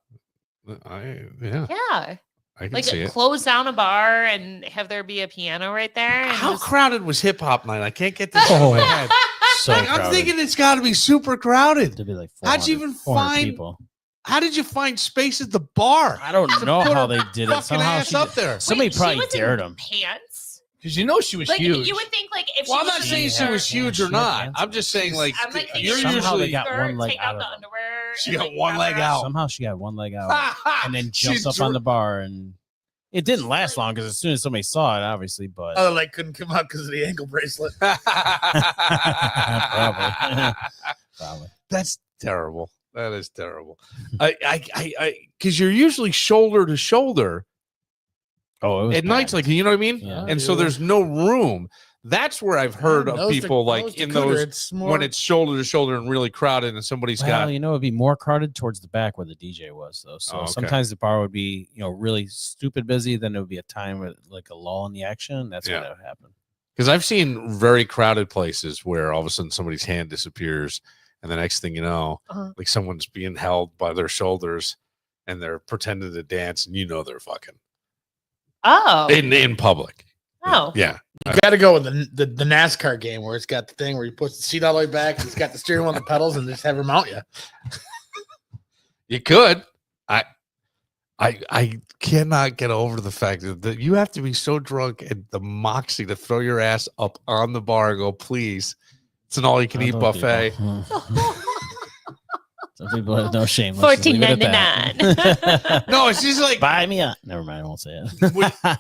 yeah, Yeah. I can Like, see it. close down a bar and have there be a piano right there. And How just- crowded was hip hop night? I can't get this Oh, in my head. So Like, I'm crowded. thinking it's got to be super crowded. There'd be like How'd you 400 even 400 find- people? How did you find space at the bar? I don't know Put how her they did it. Fucking Somehow ass she up did- there. somebody Wait, she probably was in dared him. Pants. Because you know she was Like, huge. you would think, like, if Well, I'm she not was saying in she was skirt- huge Yeah, or she had not. pants I'm on. just saying, like, I'm like, you're Somehow usually they got skirt, one leg take out out of the them. underwear. She and, got like, one cover leg up. out. Somehow she got one leg out and then jumped She's up on the bar, and it didn't last long because as soon as somebody saw it, obviously, but Other leg couldn't come out because of the ankle bracelet. probably. That's terrible. That is terrible. Because you're usually shoulder to shoulder Oh, it was at nights, packed. like, you know what I mean? Yeah. And so there's no room. That's where I've heard of people like in those It's more, when it's shoulder to shoulder and really crowded, and somebody's Well, got you know, it'd be more crowded towards the back where the DJ was, though. So Oh, okay. sometimes the bar would be, you know, really stupid busy. Then there would be a time with like a lull in the action. That's Yeah. when it would happen. because I've seen very crowded places where all of a sudden somebody's hand disappears, and the next thing you know, Uh-huh. like someone's being held by their shoulders, and they're pretending to dance, and you know they're fucking Oh. in public. Oh. Yeah. you got to go with the NASCAR game where it's got the thing where you put the seat all the way back, and it's got the steering wheel and the pedals, and just have her mount you. You could. I cannot get over the fact that you have to be so drunk and the moxie to throw your ass up on the bar and go, please. It's an all you can eat Some buffet. people- Some people have no shame. Let's just leave it at that. No, it's just like Buy me up. Never mind. I won't say it.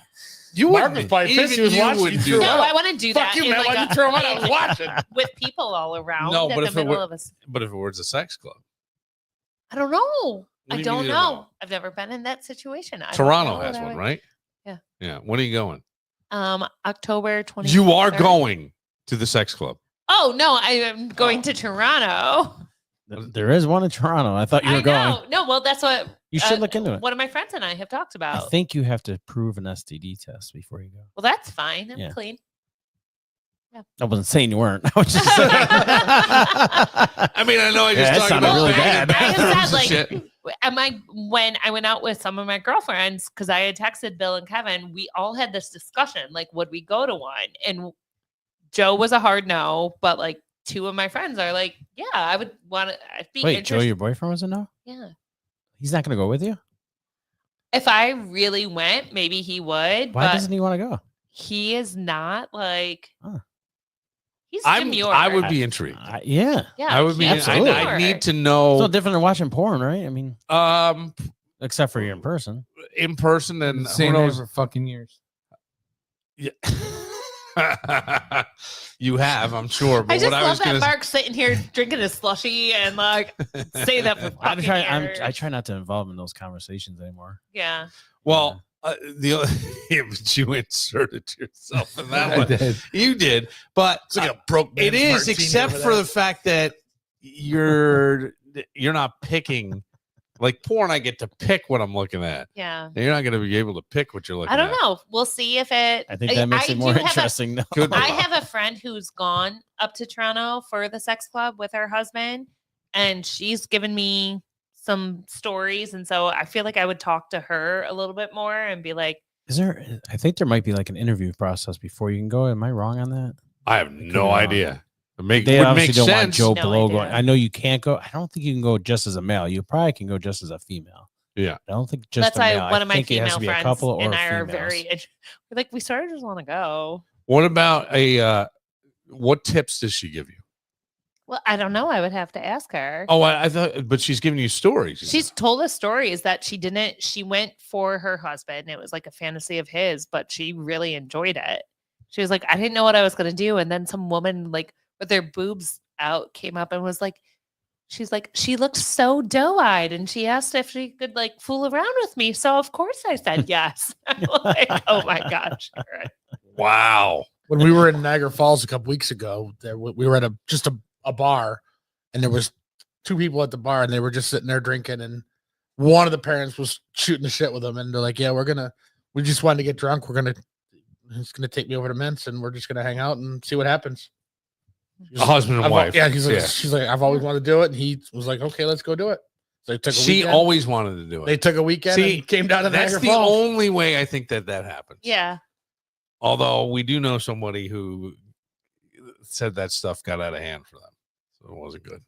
you Mark wouldn't was probably even pissed. He was you watching wouldn't you do throw that. No, I want to do Fuck that. you, in man. like Why'd a- you throw him out? I was watching. with people all around. No, at but the if it middle were- of a s- But if it was a sex club, I don't know. What do I you don't mean you know. don't know? I've never been in that situation. I don't Toronto know has what I one, would- right? Yeah. Yeah. When are you going? October 20th. You are going to the sex club. Oh no, I am going to Toronto. There is one in Toronto. I thought you were I going. know. No, well, that's what You should look into it. one of my friends and I have talked I about. think you have to prove an STD test before you go. Well, that's fine. I'm Yeah. clean. I wasn't saying you weren't. I was just saying. I mean, I know I Yeah, just that talked sounded about really banging bad. I bathrooms just and said, shit. like, when I went out with some of my girlfriends, because I had texted Bill and Kevin, we all had this discussion, like, would we go to one? And Joe was a hard no, but like two of my friends are like, yeah, I would want to. I'd be Wait, Joe, interested. your boyfriend was a no? Yeah. He's not going to go with you? If I really went, maybe he would. Why but doesn't he want to go? he is not like. Huh. He's I demure. would be intrigued. Yeah. Yeah, I would be. he's Absolutely. I need to It's know. no different than watching porn, right? I mean, Um, except for you're in person. in person and who Same name knows? for fucking years. Yeah. You have, I'm sure. But I just what I love was that gonna Mark's sitting here drinking his slushy and like say that for I fucking try. years. I try not to involve in those conversations anymore. Yeah. well, yeah, but you inserted yourself in that I one. did. You did, but It's like a broke. it man's is, martini except over for there. the fact that you're not picking. Like porn, I get to pick what I'm looking at. Yeah. You're not going to be able to pick what you're looking I at. don't know. We'll see if it. I think that makes it more do have a- interesting. though. Good I have a friend who's gone up to Toronto for the sex club with her husband, and she's given me some stories. And so I feel like I would talk to her a little bit more and be like, Is there? I think there might be like an interview process before you can go. Am I wrong on that? I have could no be wrong. idea. It They would make obviously don't want sense. Joe No Blow idea. going. I know you can't go. I don't think you can go just as a male. You probably can go just as a female. Yeah. I don't think just that's a why male. one I of my think it has female to be friends a couple or and I are females. very, we're like, we sort of just want to go. What about what tips does she give you? Well, I don't know. I would have to ask her. Oh, I thought, but she's giving you stories. She's told us stories that she went for her husband. It was like a fantasy of his, but she really enjoyed it. She was like, I didn't know what I was going to do. And then some woman, like, with their boobs out, came up and was like, she's like, she looked so doe-eyed. And she asked if she could, like, fool around with me. So, of course, I said yes. I'm like, oh, my gosh. Wow. When we were in Niagara Falls a couple weeks ago, we were at a bar, and there was 2 people at the bar, and they were just sitting there drinking, and one of the parents was shooting the shit with them, and they're like, yeah, we just wanted to get drunk. He's gonna take me over to Mints, and we're just gonna hang out and see what happens. A husband and wife. Yeah, she's like, I've always wanted to do it, and he was like, okay, let's go do it. So they took a She weekend. always wanted to do it. They took a weekend and came down to That's Niagara the Falls. only way I think that happens. Yeah. Although we do know somebody who said that stuff got out of hand for them. So it wasn't good.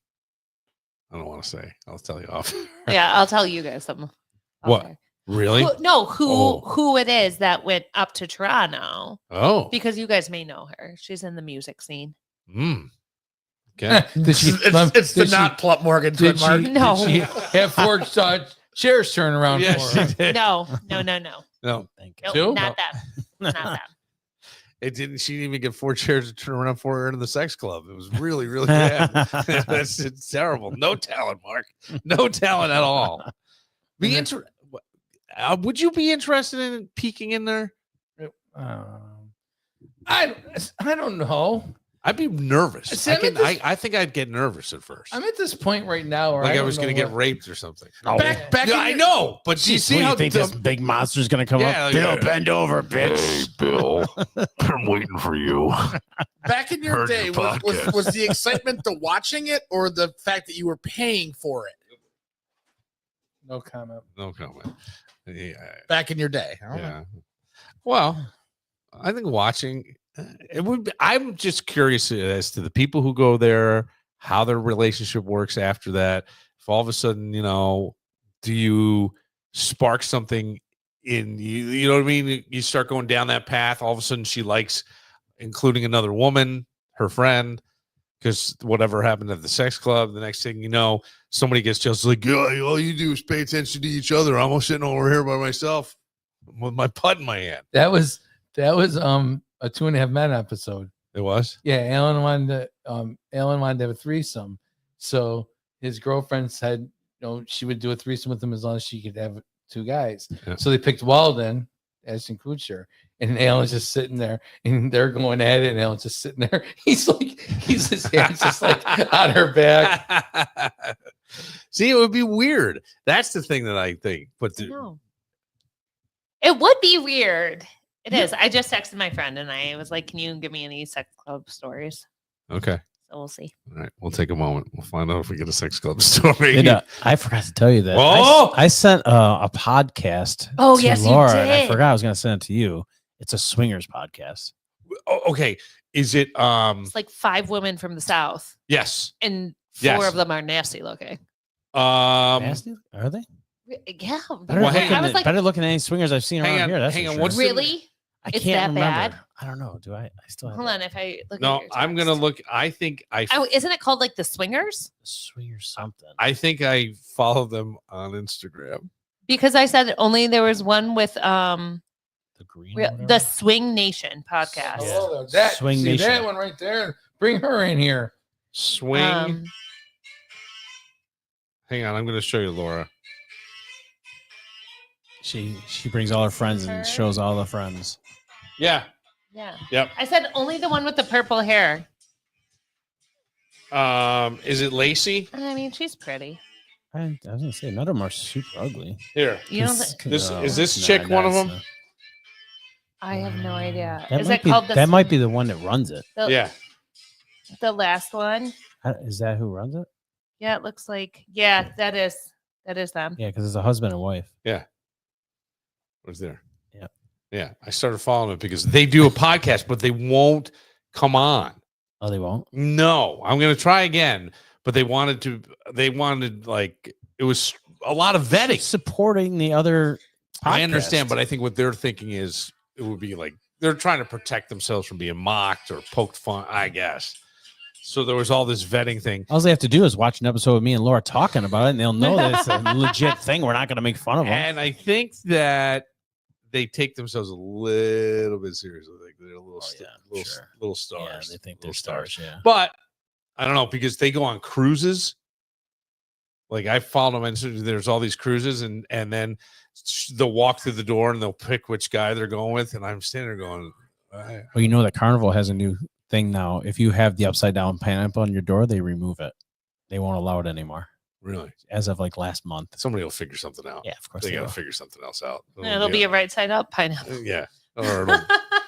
I don't want to say. I'll tell you off. Yeah. I'll tell you guys something. What? Okay. Really? Who it is that went up to Toronto, Oh. because you guys may know her. She's in the music scene. Mm. Okay. Did she? It's the did not Plup Morgan Did twin mark. she, No. did she have 4 chairs turn around Yes, for her? she did. No. No. No. Thank Nope, Two? not that. Not that. It didn't. She didn't even get 4 chairs to turn around for her in the sex club. It was really, really bad. It's terrible. No talent, Mark. No talent at all. Would you be interested in peeking in there? I don't know. I'd be nervous. See, I think I'd get nervous at first. I'm at this point right now where Like I don't was going to know get raped or something. Back Yeah, in I your- know, but do you see how you think this big monster's gonna come Yeah, up? like, Bill, bend over, bitch. Bill, I'm waiting for you. Back in your Heard day, your was the excitement to watching it or the fact that you were paying for it? No comment. No comment. Yeah. Back in your day. I don't know. Yeah. Well, I think watching it would be, I'm just curious as to the people who go there, how their relationship works after that. If all of a sudden, do you spark something in you? You know what I mean? You start going down that path. All of a sudden, she likes including another woman, her friend, because whatever happened at the sex club. The next thing you know, somebody gets just like, yeah, all you do is pay attention to each other. I'm sitting over here by myself with my putt in my hand. That was a 2.5 Men episode. It was. Yeah, Alan wanted to have a threesome, so his girlfriend said, she would do a threesome with him as long as she could have 2 guys. Yeah. So they picked Walden, Ashton Kutcher, and Alan's just sitting there, and they're going at it, and Alan's just sitting there. His hands just like on her back. See, it would be weird. That's the thing that I think. But No. It would be weird. It is. I just texted my friend and I was like, can you give me any sex club stories? okay. So we'll see. All right. We'll take a moment. We'll find out if we get a sex club story. And, I forgot to tell you that. Oh! I sent a podcast. Oh, to yes, you Laura, and I did. forgot I was going to send it to you. It's a swingers podcast. Oh, okay. Is it It's like 5 women from the South yes. and 4 Yes. of them are nasty looking. Nasty? Are they? Yeah. Better, Well, looking, hang I was than, like, better looking than any swingers I've seen Hang around on, here. That's hang for on, sure. what's the- really? I it's can't that remember. bad? I don't know. Do I still have Hold on. If I look No, at your I'm gonna text. look. I think Oh, isn't it called like the Swingers? swingers something? I think I follow them on Instagram. Because I said only there was one with The green. or the whatever? Swing Nation podcast. Oh, that Swing see Nation. that one right there. Bring her in here. Swing. Um, Hang on, I'm gonna show you, Laura. She brings all her friends and shows all the friends. Yeah. yeah. Yep. I said only the one with the purple hair. Is it Lacey? I mean, she's pretty. I was gonna say none of them are super ugly. Here. You don't. Is this chick one of them? I have no idea. That Is might it be, called the? that might be the one that runs it. the, Yeah. the last one? Is that who runs it? Yeah, it looks like. Yeah, that is them. Yeah, because it's a husband and wife. What's there? Yep. Yeah. I started following it because they do a podcast, but they won't come on. Oh, they won't. No, I'm gonna try again. But they wanted like it was a lot of vetting. Supporting the other. I understand, podcast. but I think what they're thinking is it would be like they're trying to protect themselves from being mocked or poked fun, I guess. So there was all this vetting thing. All they have to do is watch an episode of me and Laura talking about it, and they'll know that it's a legit thing. We're not going to make fun of them. And I think that they take themselves a little bit seriously. Like they're a little, little stars. Yeah, they think little they're stars. Yeah. But I don't know because they go on cruises. Like I follow them, and there's all these cruises, and then they'll walk through the door and they'll pick which guy they're going with, and I'm standing there going, Well, you know that Carnival has a new thing now. If you have the upside down pineapple on your door, they remove it. They won't allow it anymore. really? As of like last month. Somebody will figure something out. Yeah, of course They got to will. figure something else out. It'll be a right side up pineapple. Yeah. Or it'll-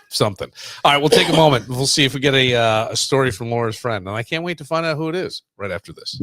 something. All right, we'll take a moment. We'll see if we get a story from Laura's friend. And I can't wait to find out who it is right after this.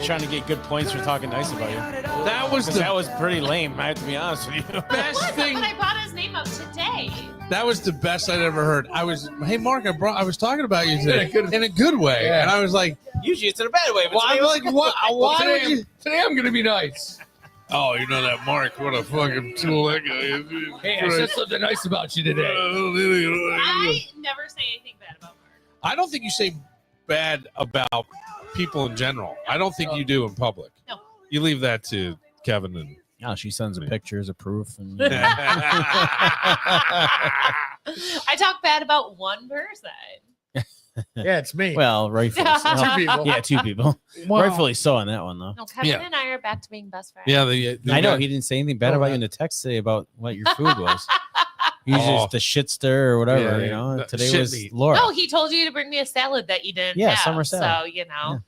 trying to get good points for talking nice about you. That was 'Cause the that was pretty lame. I have to be honest with you. best What? thing. But I brought his name up today. That was the best I'd ever heard. Hey Mark, I was talking about you today In a good- in a good way, Yeah. and I was like, Usually it's in a bad way. But well, I'm like, what? Why today, would you? today I'm gonna be nice. Oh, you know that Mark? What a fucking tool that guy is. Hey, I said something nice about you today. I never say anything bad about Mark. I don't think you say bad about people in general. I don't think you do in public. No. You leave that to Kevin and. No, she sends her pictures of proof. And, I talk bad about one person. Yeah, it's me. well, rightfully so. Two people. Yeah, 2 people. Wow. Rightfully so on that one, though. No, Kevin Yeah. and I are back to being best friends. Yeah, I know he didn't say anything bad Oh, about you right. in the text today about what your food was. Usually Oh. it's the shit stir or whatever, Yeah, you yeah. know. The Today shit was meat. Laura. No, he told you to bring me a salad that you didn't Yeah, have. summer salad. So, you know.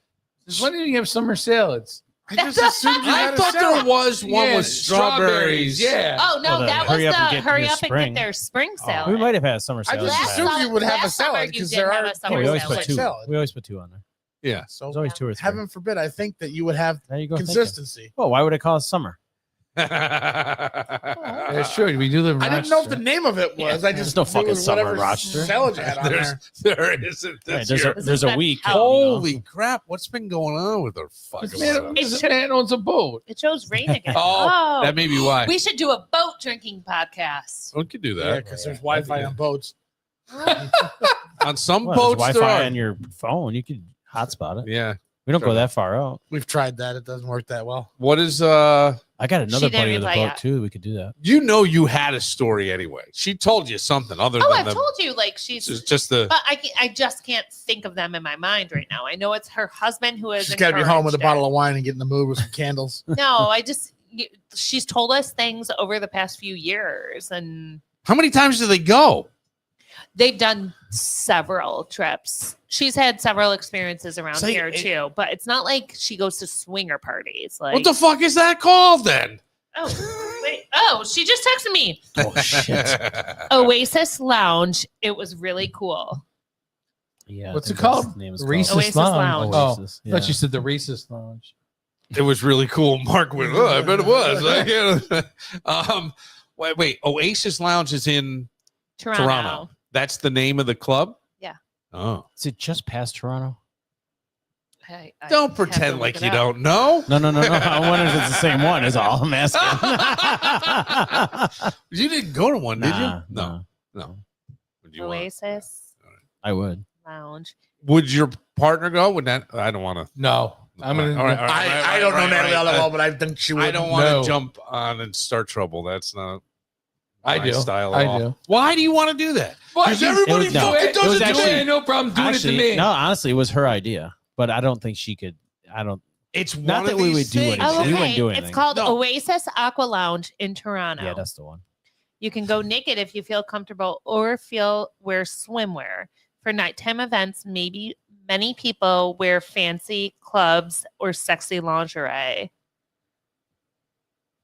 Since when did you have summer salads? I just assumed you had I a thought there salad. was one Yeah, with strawberries. Yeah. Oh, no, Well, the that was hurry up and the get hurry your up and spring. get their spring Oh. salad. We might have had summer I salad. just Last assumed summer- you would have a last summer salad you because didn't there have are a summer Yeah, we always salad. put 2. salad. We always put 2 on there. Yeah. So There's always 2 or 3. heaven forbid, I think that you would have There you go. thinking. consistency. Well, why would it call it summer? That's true. We do live in I didn't know what Rochester. the name of it was. I just There's no knew it fucking was summer whatever in Rochester. salad you had on there. there isn't Right, this there's year. a, there's a been week. hell. Holy crap! What's been going on with our fucking? This man, weather? this man owns a boat. It shows rain again. Oh, that may be why. We should do a boat drinking podcast. We could do Yeah, that. because there's Wi-Fi on boats. On some Well, there's boats, there Wi-Fi are. on your phone. You could hotspot it. Yeah. We don't go that far out. We've tried that. It doesn't work that well. What is I got another She didn't buddy with a reply boat yet. too. We could do that. You know, you had a story anyway. She told you something other Oh, than I've the. told you, like she's. Just the. But I just can't think of them in my mind right now. I know it's her husband who is. She's got to be home with a encouraged bottle of wine and get in the mood with some candles. it. No, she's told us things over the past few years, and How many times do they go? they've done several trips. She's had several experiences around So here it- too, but it's not like she goes to swinger parties. Like, What the fuck is that called then? oh, wait, oh, she just texted me. Oh shit! Oasis Lounge. It was really cool. Yeah. I What's think it called? that's the name is Racist Oasis Lounge. Lounge. Oasis, I thought yeah. you said the racist lounge. It was really cool. Mark went, oh, I bet it was. I can't- wait. Oasis Lounge is in Toronto. That's the name of the club? Yeah. Oh. Is it just past Toronto? I Don't have to pretend look like it you up. don't know. No. I wonder if it's the same one. Is all I'm asking. You didn't go to one, did Nah, you? No. Would you want- Oasis I would. Lounge. Would your partner go? Would that? I don't want to. No, I'm gonna. All right, all right. I don't know Natalie all that well, but I think she would. I don't want to No. jump on and start trouble. That's not I my do. style at I all. do. Why do you want to do that? Because everybody It was- no, fucking it does was it to actually- me. no problem doing Actually, it to me. no. Honestly, it was her idea, but I don't think she could. I don't. It's Not one that of we these would do things. anything. Oh, We wouldn't okay. do It's anything. called No. Oasis Aqua Lounge in Toronto. Yeah, that's the one. You can go naked if you feel comfortable or wear swimwear. For nighttime events, maybe many people wear fancy clubs or sexy lingerie.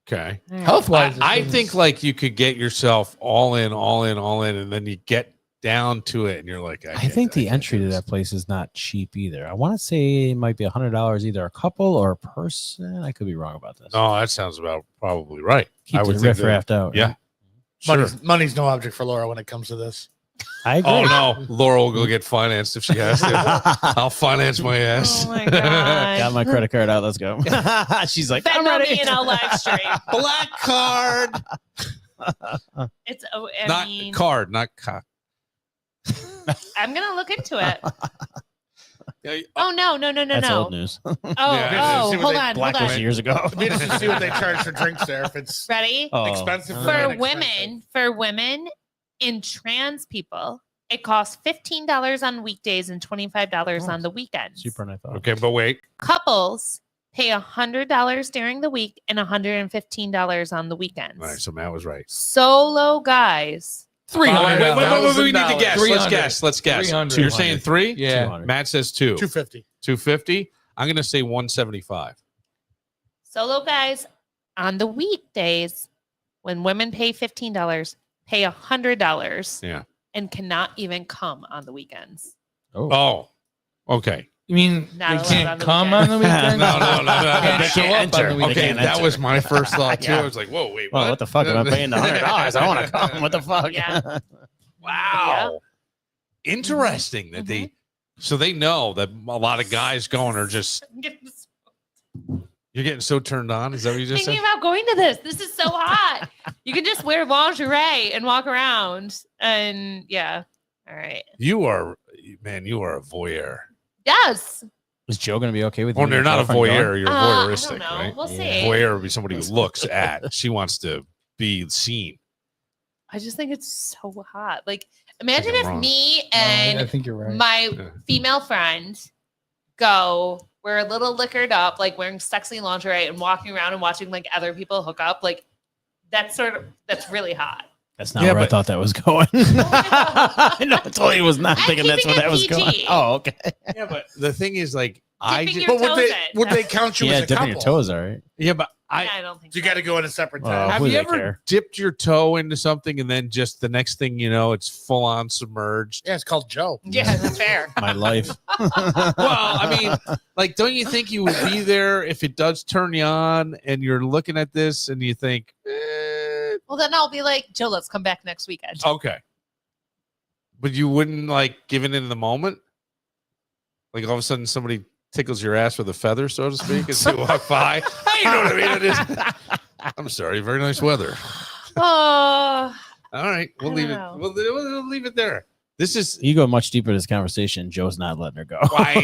Okay. Health wise, I think like you could get yourself all in, and then you get down to it, and you're like, I think the entry to that place is not cheap either. I want to say it might be $100 either a couple or a person. I could be wrong about this. No, that sounds about probably right. Keep I the would think riff that- raft out. Yeah. Sure. Money's no object for Laura when it comes to this. I agree. Oh no, Laura will go get financed if she has to. I'll finance my ass. Oh my god. Got my credit card out. Let's go. She's like, I'm Venmo ready. me and I'll live stream. Black card, It's I not mean, card, not cock. I'm gonna look into it. Yeah, Oh no. That's old news. Oh, Yeah. See what hold they on. Blacklist years ago. It'd be interesting to see what they charge for drinks there. If it's Ready? Oh, expensive For men, women and trans people, it costs $15 on weekdays and $25 on the weekends. cheaper than I thought. Okay, but wait. Couples pay $100 during the week and $115 on the weekends. All right, so Matt was right. Solo guys, $300. Wait, we need to guess. $300. Let's guess. 300. So you're saying 3? Yeah. 200. Matt says 2. 250. 250. I'm gonna say 175. solo guys on the weekdays, when women pay $15, pay $100 Yeah. and cannot even come on the weekends. Oh, Oh, okay. You mean Not they allowed can't on the come weekend. on the weekend? No. Can't They show can't up on enter. the weekend. Okay, can't that enter. was my first thought too. Yeah. I was like, whoa, wait, Well, what the fuck? Am I paying the $100? I want to come. What the fuck? Yeah. Wow. Interesting that they so they know that a lot of guys going are just you're getting so turned on. Is that what you just Thinking said? about going to this. This is so hot. You can just wear lingerie and walk around. And yeah. All right. You are a voyeur. Yes. Is Joe going to be okay with? Well, you you're and your not a girlfriend going? voyeur, you're I voyeuristic, don't know. right? We'll see. Voyeur would be somebody who looks at. She wants to be seen. I just think it's so hot. Like, imagine I'm if wrong. me No, I and think you're right. my Yeah. female friend go, we're a little liquored up, like wearing sexy lingerie and walking around and watching like other people hook up. Like, that's really hot. That's not Yeah, where I but- thought that was going. I know, I totally was not I'm thinking that's keeping where it that was PG. going. Oh, okay. Yeah, but the thing is, like, I Dipping just, your But toes in. would they count you Yeah, as a dipping couple? your toes, all right. yeah, but I don't think You so. got to go in a separate Well, time. have who you they ever care? dipped your toe into something and then just the next thing you know, it's full on submerged? Yeah, it's called Joe. Yeah, that's fair. My life. Well, I mean, like, don't you think you would be there if it does turn you on and you're looking at this and you think, Well, then I'll be like, Joe, let's come back next weekend. okay. But you wouldn't like give it in the moment? Like all of a sudden somebody tickles your ass with a feather, so to speak, as you walk by. You know what I mean? It is. I'm sorry. Very nice weather. Oh, All right. We'll I leave it. don't We'll leave it there. This is You go much deeper in this conversation. Joe's not letting her go. why.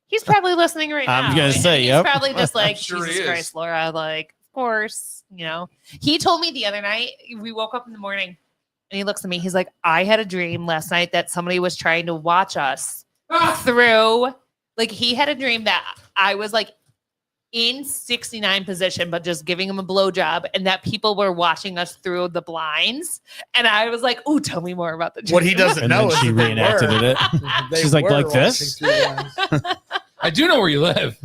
he's probably listening right now. I'm gonna say, He's yep. probably just like, Sure he Jesus is. Christ, Laura. Like, of course, He told me the other night, we woke up in the morning and he looks at me. He's like, I had a dream last night that somebody was trying to watch us through. Like, he had a dream that I was like in 69 position, but just giving him a blowjob, and that people were watching us through the blinds. And I was like, "Ooh, tell me more about the dream." What he doesn't And know then is she that they reenacted were. it. They She's like were this? watching through the lens. I do know where you live.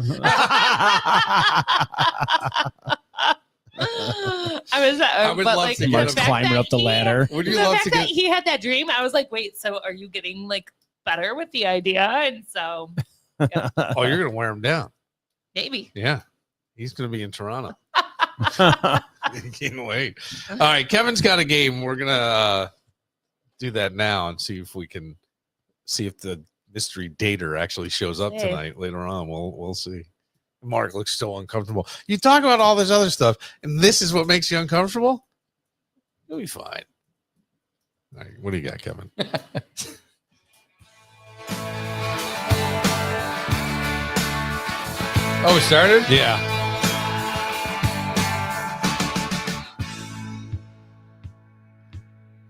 I would but love like to the get Mark's fact climbing that up the he- ladder. Would you the love fact to that get? he had that dream, I was like, wait, so are you getting like better with the idea? And so Oh, you're gonna wear him down. maybe. Yeah, he's gonna be in Toronto. Can't wait. All right, Kevin's got a game. We're gonna do that now and see if we can see if the mystery dater actually shows up Hey. tonight. Later on, we'll see. Mark looks so uncomfortable. You talk about all this other stuff, and this is what makes you uncomfortable. You'll be fine. All right, what do you got, Kevin? Oh, it started? Yeah.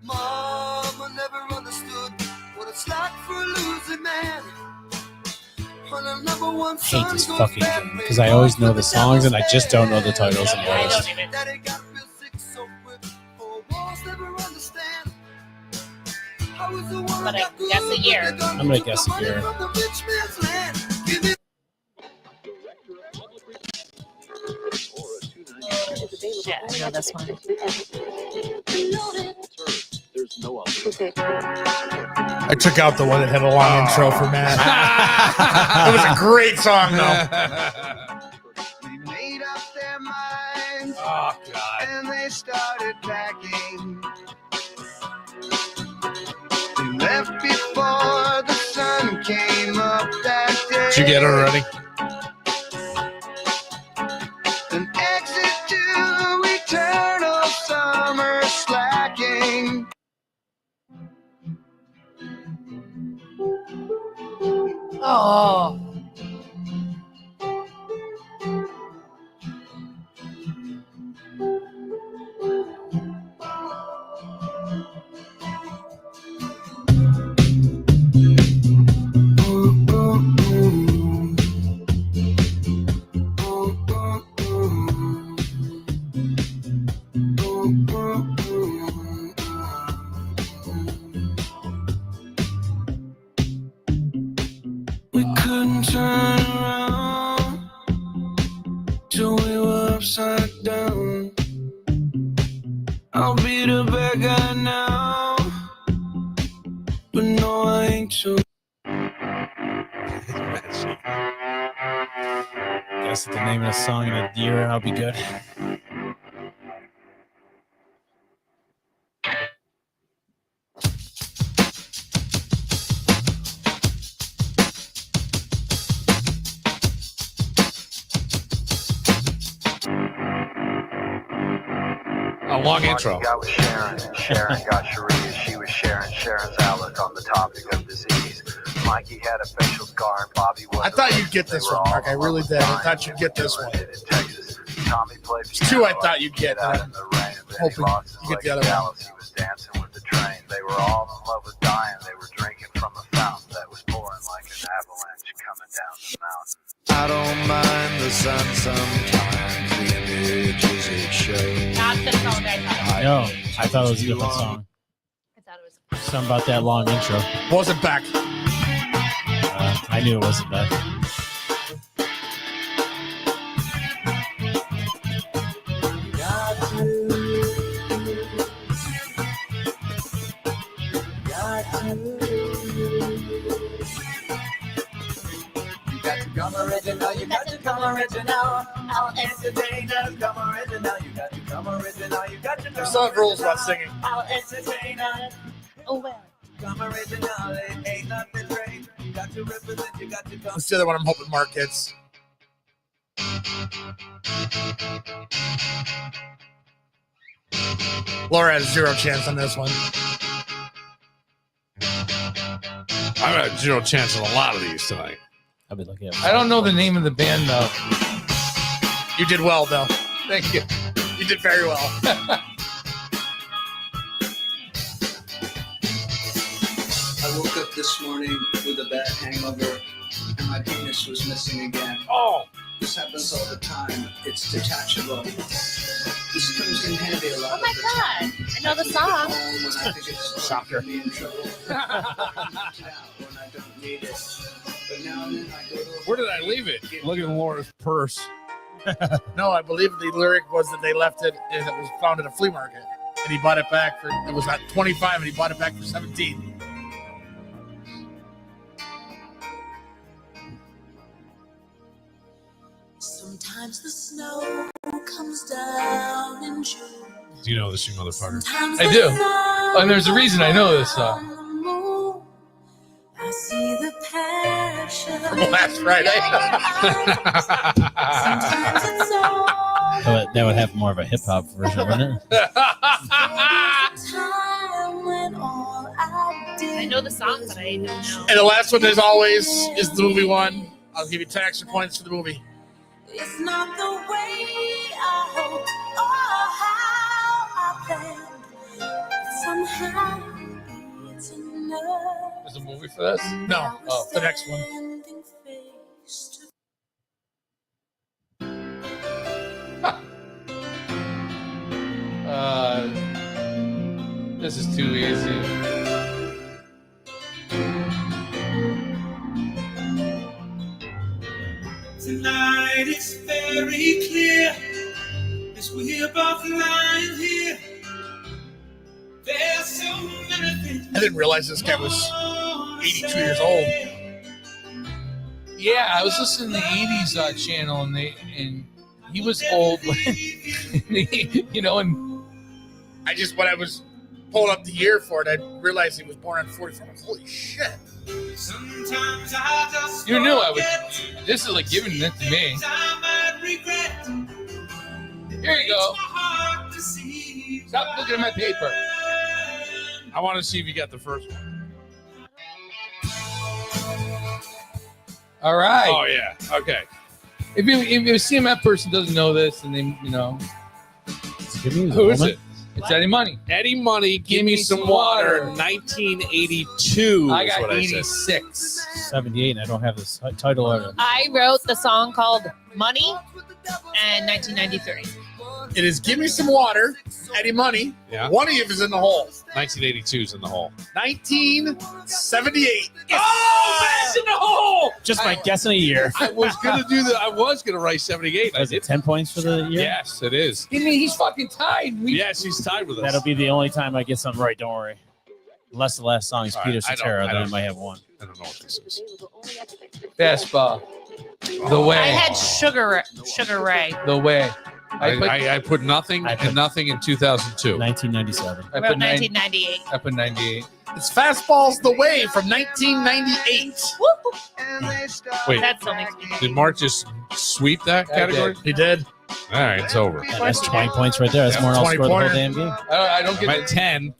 Mama never understood what it's like for a losing man. When a number one I hate son this goes fucking bad, game because I always know the songs and I just don't know the titles and I words. don't even. Daddy got real sick so quick, for walls never understand. I was the one But I that got guess a good, year. but they done I'm gonna took guess the a money year. from the rich man's land. Give me Shit, I know this one. I took out the one that had a long intro for Matt. It was a great song, though. They made up their minds Oh God. and they started packing. They left before the sun came up that day. Did you get it already? An exit to eternal summer slacking. Oh. We couldn't turn around till we were upside down. I'll be the bad guy now, but no, I ain't so. Guess the name of the song in a year, I'll be good. A long intro. Got with Sharon, and Sharon got Sharia. She was sharing Sharon's outlook on the topic of disease. Mikey had a facial scar, and Bobby was. I thought you'd get this one, Mark. I really did. I thought you'd get this one. In Texas. Tommy played There's two I thought you'd get. out in the rain. Hoping you get the other one. Dallas, he was dancing with the train. They were all in love with dying. They were drinking from a fountain that was pouring like an avalanche coming down the mountain. I don't mind the sun sometimes, the images it shows. Not the song I thought. No, I thought it was a different song. I thought it was. Something about that long intro. Wasn't back. I knew it wasn't that. Come original, you got to come original. I'll entertain us. Come original, you got to come original. You got to come. There's some rules about singing. I'll entertain us. Oh well. Come original, it ain't nothing great. You got to represent, you got to come. That's the other one I'm hoping Mark gets. Laura has zero chance on this one. I have zero chance on a lot of these tonight. I'll be looking at. I don't know the name of the band though. You did well, though. Thank you. You did very well. I woke up this morning with a bad hangover, and my penis was missing again. Oh, This happens all the time. It's detachable. This comes in handy a lot. Oh my god. I know the song. When I think it's Shocker. me in trouble. When I don't need it. But now and then I go to where did I leave it? Look at Laura's purse. No, I believe the lyric was that they left it and it was found at a flea market. And he bought it back for, it was at 25 and he bought it back for 17. Sometimes the snow comes down in June. Do you know this, you motherfucker? I do. And there's a reason I know this song. I see the passion. Last Friday. Sometimes it's all That would have more of a hip hop version, wouldn't it? time when all I did I know the song, but I don't know. And the last one, as always, is the movie one. I'll give you 10 extra points for the movie. It's not the way I hoped or how I planned. But somehow it's enough. There's a movie for this? No, the next one. Standing face to This is too easy. Tonight it's very clear as we're both lying here. There's so many things. I didn't realize this guy was 82 years old. Yeah, I was listening to the 80s channel and he was old when, and When I was pulling up the year for it, I realized he was born on 44. Holy shit. Sometimes I just you knew I forget would. This is like giving it to me. things I might regret. Here you go. It's my heart to see. Stop looking at my paper. I want to see if you got the first one. All right. Oh, yeah. Okay. If a CMF person doesn't know this, and they, It's good news. who is woman. it? It's Eddie Money. Eddie Money, Give Me Some Water, 1982 I is got what I said. 86. 78, and I don't have this title of it. I wrote the song called Money in 1993. It is Give Me Some Water, Eddie Money. Yeah. One of you is in the hole. 1982 is in the hole. 1978. Oh, it's in the hole. Just by guessing a year. I was gonna write 78. I Was it did. 10 points for the year? Yes, it is. I mean, he's fucking tied. Yes, he's tied with us. That'll be the only time I get something right. Don't worry. Unless the last song is All Peter right, I don't- Cetera, I then I don't- might have one. I don't know what this is. Fastball. The Way. I had Sugar Ray. The Way. I put nothing and nothing in 2002. 1997. I I wrote put 1998. I put 98. It's Fastballs the Way from 1998. Wait, That still makes me did Mark just sweep that I category? He did. All right, it's over. Yeah, that's 20 points right there. That's more than I'll 20 score the whole pointer. damn game. I don't I'm get at 10.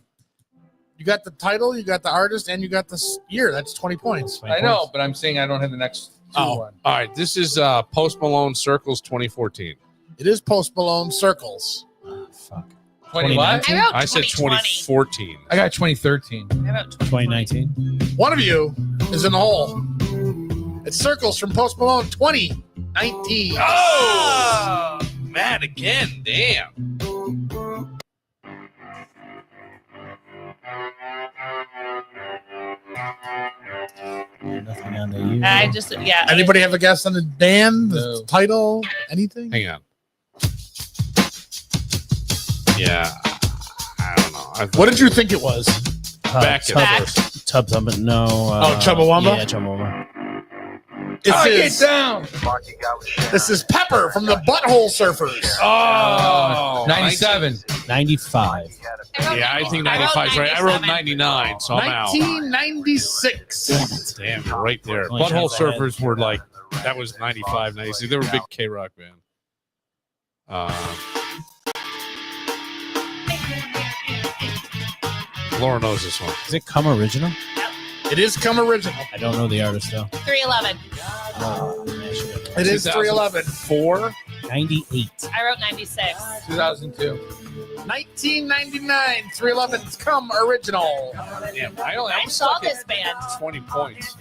You got the title, you got the artist, and you got the year. That's 20 points. 20 I know, points. but I'm saying I don't have the next two Oh. one. All right, this is Post Malone Circles 2014. It is Post Malone Circles. Fuck. 20 what? 2019? I wrote I said 2020. 2014. I got 2013. I wrote 2019. 2019. One of you is in the hole. It's Circles from Post Malone 2019. Oh, man, again, damn. Nothing on the I just, yeah. Anybody have a guess on the band, the No. title, anything? Hang on. Yeah, I don't know. I What did you think it was? Back it Back. first. Tub Thumping. No. Chumbawamba? Yeah, Chumbawamba. This is, down. Marky got with Sharon. this is Pepper from the Butthole Surfers. Oh, 97. 95. Yeah, I think 95 is right. I wrote 99, so I'm out. 1996. Damn, you're right there. Only Butthole chance I had. Surfers were like, that was 95, 96. They were a big K Rock band. Laura knows this one. Is it Come Original? It is Come Original. I don't know the artist though. 311. Oh, man, I should have- It is 311. 4. 98. I wrote 96. 2002. 1999. 311's Come Original. Damn, I'm I saw stuck at this band. 20 points.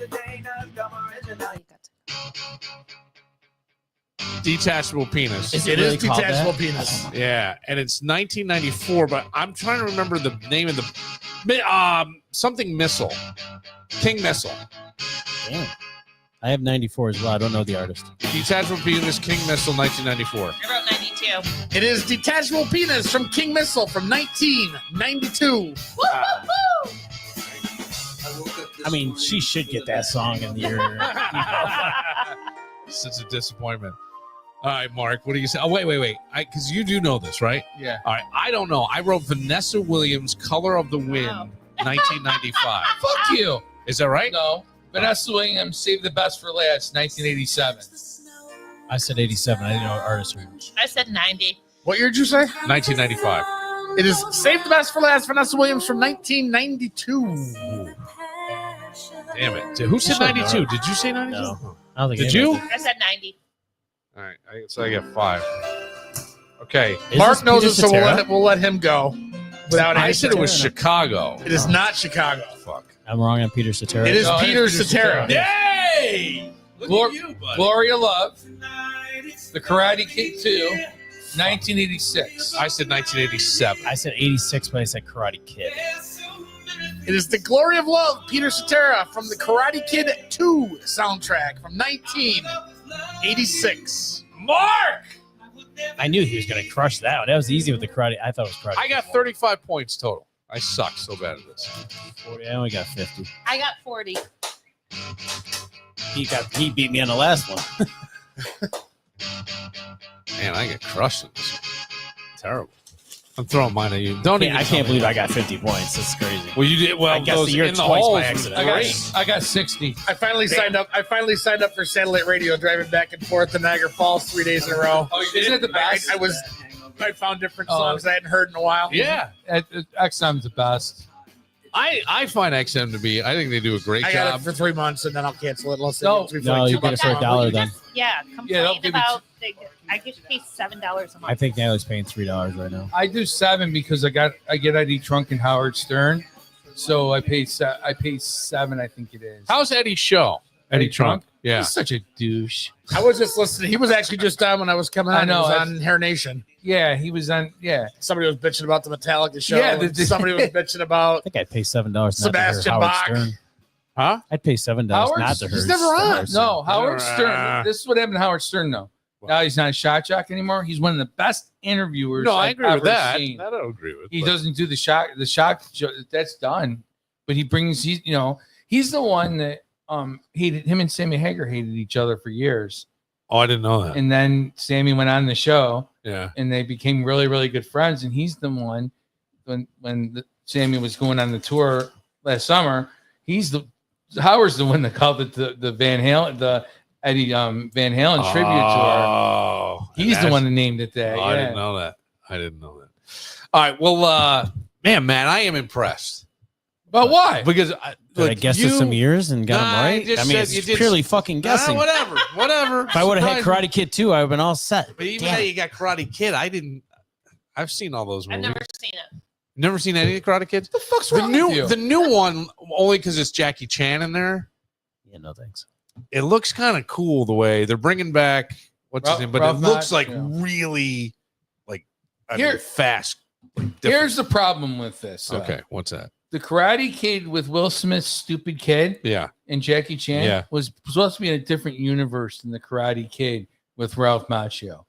Detachable Penis. Is It really is called Detachable that? Penis. Yeah, and it's 1994, but I'm trying to remember the name of the something missile. King Missile. Damn. I have 94 as well. I don't know the artist. Detachable Penis, King Missile, 1994. I wrote 92. It is Detachable Penis from King Missile from 1992. I mean, she should get that song in the year. Such a disappointment. All right, Mark, what do you say? Oh, wait. Because you do know this, right? Yeah. All right, I don't know. I wrote Vanessa Williams, Color of the Wind, Wow. 1995. Fuck you. Is that right? No. Vanessa Williams, Save the Best for Last, 1987. I said 87. I didn't know what artist her. I said 90. What year did you say? 1995. It is Save the Best for Last, Vanessa Williams from 1992. Damn it. Who said 92? Did you say 92? No. I don't think Did anybody you? I said 90. All right, so I get 5. Okay. Is Mark this knows Peter it, so Cetera? we'll let him go without I any. said it was Chicago. It is not Chicago. Fuck. I'm wrong on Peter Cetera. It is No, it Peter is Peter Cetera. Cetera. Yay! Look Glor- at you, buddy. Gloria Love, The Karate Kid 2, 1986. I said 1987. I said 86, but I said Karate Kid. It is The Glory of Love, Peter Cetera from the Karate Kid 2 soundtrack from 1986. Mark! I knew he was going to crush that one. That was easy with the Karate. I thought it was Karate I Kid. got 35 points total. I suck so bad at this. 40. I only got 50. I got 40. He beat me on the last one. Man, I get crushed in this one. Terrible. I'm throwing mine at you. Don't even. I tell can't me. believe I got 50 points. That's crazy. Well, you did. Well, I guessed those the year in the twice by holes accident. was I great. got 60. I finally signed up. I finally signed up for satellite radio, driving back and forth to Niagara Falls 3 days in a row. Oh, isn't it the best? I found different Oh. songs I hadn't heard in a while. Yeah, XM's the best. I find XM to be. I think they do a great I got job. it for 3 months and then I'll cancel it. Unless they No. give it to me for No, like you $2 get it for a $1 month. then. Yeah, they'll complained give it about. I get to pay $7 a month. I think Natalie's paying $3 right now. I do 7 because I get Eddie Trunk and Howard Stern, so I pay 7. I think it is. How's Eddie's show? Eddie Trunk. Yeah. He's such a douche. I was just listening. He was actually just on when I was coming on. I know, He was I- on Hair Nation. Yeah, he was on. Yeah, Somebody was bitching about the Metallica show. Yeah, and somebody was bitching about I think I'd pay $7 not Sebastian to hear Howard Bach. Stern. Huh? I'd pay $7 Howard- not to hear. he's never on. Howard Stern. no, Howard Ah. Stern. This is what happened to Howard Stern, though. Now he's not a shot jock anymore. He's one of the best interviewers. No, I I've agree with ever that. seen. That I don't agree with. He but- doesn't do the shock. That's done. But he brings. He's the one that hated him and Sammy Hagar hated each other for years. Oh, I didn't know that. And then Sammy went on the show, Yeah. and they became really, really good friends. And he's the one when Sammy was going on the tour last summer. Howard's the one that called it the Van Halen, the Eddie Van Halen tribute tour. Oh, He's the one that named it that. Oh, yeah. I didn't know that. All right. Well, man, I am impressed. But why? Because Did I guessed it some years and got Nah, them right? you just I mean, said it's you did- purely fucking guessing. Whatever. If I would have had Surprised me. Karate Kid 2, I would have been all set. But even Damn though it. you got Karate Kid, I've seen all those I've movies. never seen it. Never seen any of the Karate Kids? What the fuck's The wrong with you? new one, only because it's Jackie Chan in there. Yeah, no thanks. It looks kind of cool the way they're bringing back what's his name, but Ralph it looks Macchio. like really like Here- fast. Like, Here's the problem with this. okay, what's that? The Karate Kid with Will Smith's stupid kid Yeah, and Jackie Chan Yeah. was supposed to be in a different universe than the Karate Kid with Ralph Macchio.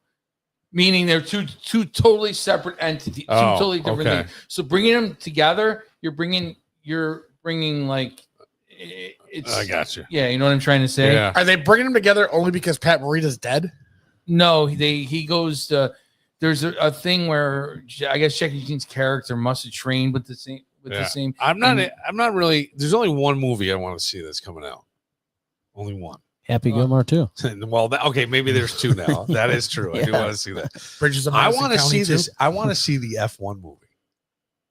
Meaning they're two totally separate entities, two Oh, totally different okay. things. So bringing them together, you're bringing like it's. I got you. Yeah, you know what I'm trying to say. Yeah, Are they bringing them together only because Pat Morita's dead? No, he goes to. There's a thing where I guess Jackie Chan's character must have trained with the same Yeah. the same. I'm not and- really. There's only one movie I want to see that's coming out. Only one. Happy Gilmore too. Well, okay, maybe there's two now. That is true. I do Yeah. want to see that. Bridges of I Madison want to County see too? this. I want to see the F1 movie.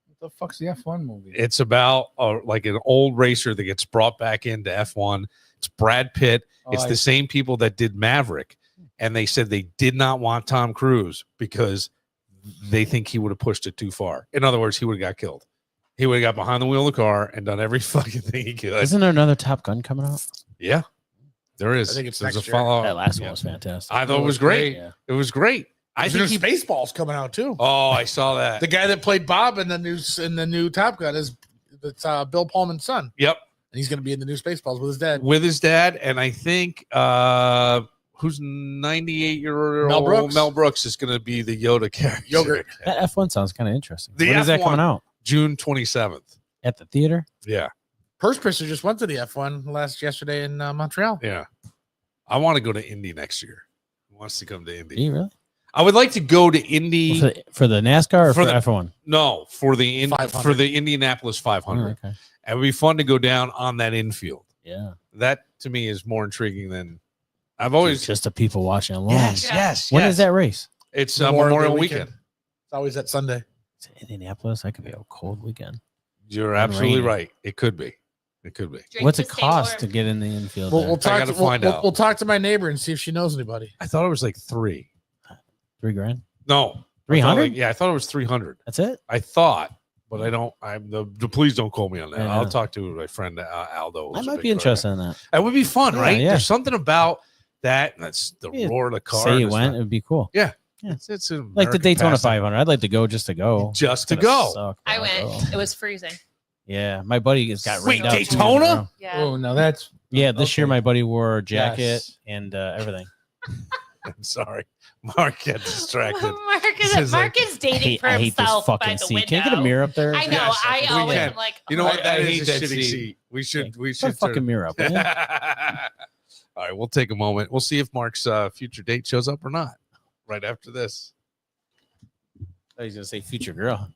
What the fuck's the F1 movie? It's about like an old racer that gets brought back into F1. It's Brad Pitt. It's the same people that did Maverick, and they said they did not want Tom Cruise because they think he would have pushed it too far. In other words, he would have got killed. He would have got behind the wheel of the car and done every fucking thing he could. Isn't there another Top Gun coming out? Yeah, there is. I think it's There's next a year. follow. That last one was fantastic. I thought it was great. Yeah. It was great. I There's think Spaceballs coming out too. Oh, I saw that. The guy that played Bob in the new Top Gun is Bill Pullman's son, Yep, and he's going to be in the new Spaceballs with his dad. with his dad, and I think who's 98-year-old Mel Brooks? is going to be the Yoda character. Yogurt. That F1 sounds kind of interesting. The When is that F1. coming out? June 27th. At the theater? Yeah, Perspisser just went to the F1 yesterday in Montreal. yeah. I want to go to Indy next year. He wants to come to Indy. Do you really? I would like to go to Indy. For the NASCAR or for, the- F1? No, for the 500. Indianapolis Oh, 500. okay. It would be fun to go down on that infield. Yeah. That to me is more intriguing than I've always. Just the people watching alone. Yes. When is that race? It's Memorial Memorial Day weekend. It's always that Sunday. It's in Indianapolis. That could be a cold weekend. You're And absolutely rainy. right. It could be. It could be. Drink What's to it stay cost warm. to get in the infield? We'll there? talk. gotta To, find out. We'll talk to my neighbor and see if she knows anybody. I thought it was like 3. $3,000. No, 300? Yeah, I thought it was 300. That's it. I thought, but I don't. I'm the please don't call me on that. Yeah. I'll talk to my friend Aldo. I who's a might big be car interested guy. in that. That would be fun, Yeah, right? yeah. There's something about that. That's the Yeah, roar of the car. Say you It's went, not- it would be cool. Yeah, Yeah. It's an Like the American Daytona pastime. 500. I'd like to go just to go. Just to It's gonna go. suck, but I I'll went. go. It was freezing. Yeah, my buddy has got Wait, rained out 2 years in a Daytona? row. Yeah. Oh, now that's Yeah, this year Okay. my buddy wore a jacket Yes. and everything. I'm sorry, Mark got distracted. Mark This is, is Mark like- is dating for I hate this himself by fucking the seat. window. Can you get a mirror up there? I know. Yes, I we always can. am like, You know what? I That hate is a that shitty seat. seat. We should. We Put a should fucking mirror up. will you? All right, we'll take a moment. We'll see if Mark's future date shows up or not. Right after this. I thought he was gonna say future girl.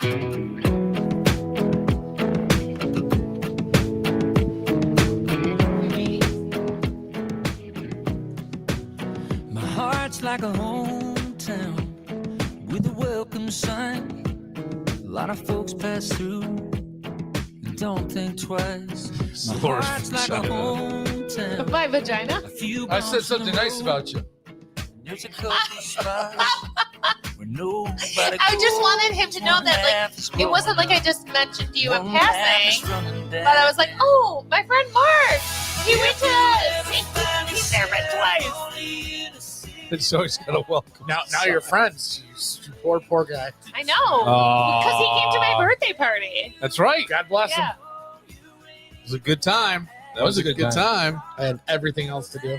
My heart's like a hometown with a welcome sign. A lot of folks pass through and don't think twice. My Lord, heart's like a hometown. My vagina. A few I said bumps in something the nice road. about you. There's a couple spots where nobody I just wanted him to know that, like, it wasn't like I just mentioned you in passing, but I was like, oh, my friend Mark, he went to he's there but twice. And so he's got a welcome. Now you're friends. You poor guy. I know, because he came to my birthday party. That's right. God bless him. Yeah. It was a good time. That was a good time. I had everything else to do.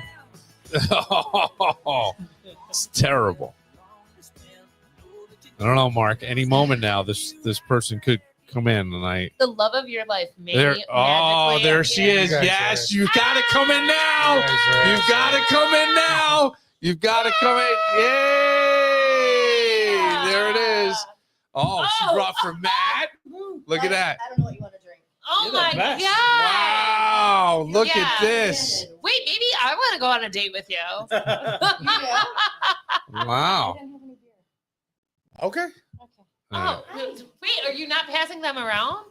It's terrible. I don't know, Mark. Any moment now, this person could come in, and The love of your life, maybe. there. Oh, there she is. You guys Yes, are- you got to come in now. You guys are- You've got to come in now. You've got to come in. Yay! There it is. Oh, she Oh. brought for Matt. Look at that. I don't know what you want to drink. Oh You're the my best. god! Wow! Look Yeah. at this. Wait, maybe I want to go on a date with you. Wow. Okay. Oh, wait, are you not passing them around?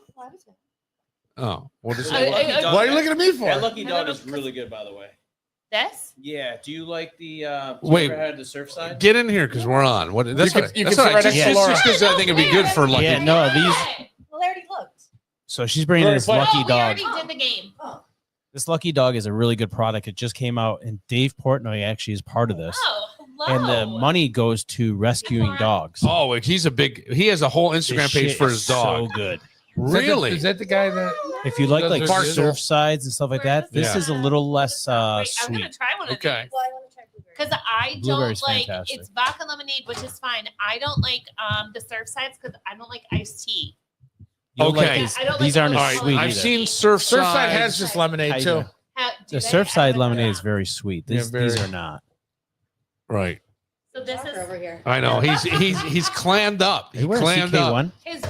Oh, what is I- it? I- What are you looking at me for? That Lucky No, Dog no, is really good, by the way. This? Yeah. Do you like the? Wait. Had the Surfside? Get in here because we're on. What? That's You what, can- you that's can what sit I right next to just Laura. because I think it'd be good for Lucky. Yeah, no, these. Well, I already looked. So she's bringing this Well, lucky Oh, we dog. already did the game. Oh. This lucky dog is a really good product. It just came out, and Dave Portnoy actually is part of this. Oh, hello. And the money goes to rescuing dogs. Oh, he's a big. He has a whole This Instagram page shit for is his dog. So good. Really? Is that the guy that? If you like Does like it- surf sides and stuff like that, this Yeah. is a little less Wait, I'm sweet. gonna try one of Okay. these. Well, I want to try blueberry. Because I don't Blueberry's like fantastic. it's vodka lemonade, which is fine. I don't like the surf sides because I don't like iced tea. You'll like Okay. these, I don't these like aren't the All as right. sweet I've either. seen Surfside. Surfside has just lemonade How you too. doing? The Surfside lemonade is very sweet. These are not. Right. So this Walker is over here. I know. He's clammed up. He He wears clammed up. CK1. his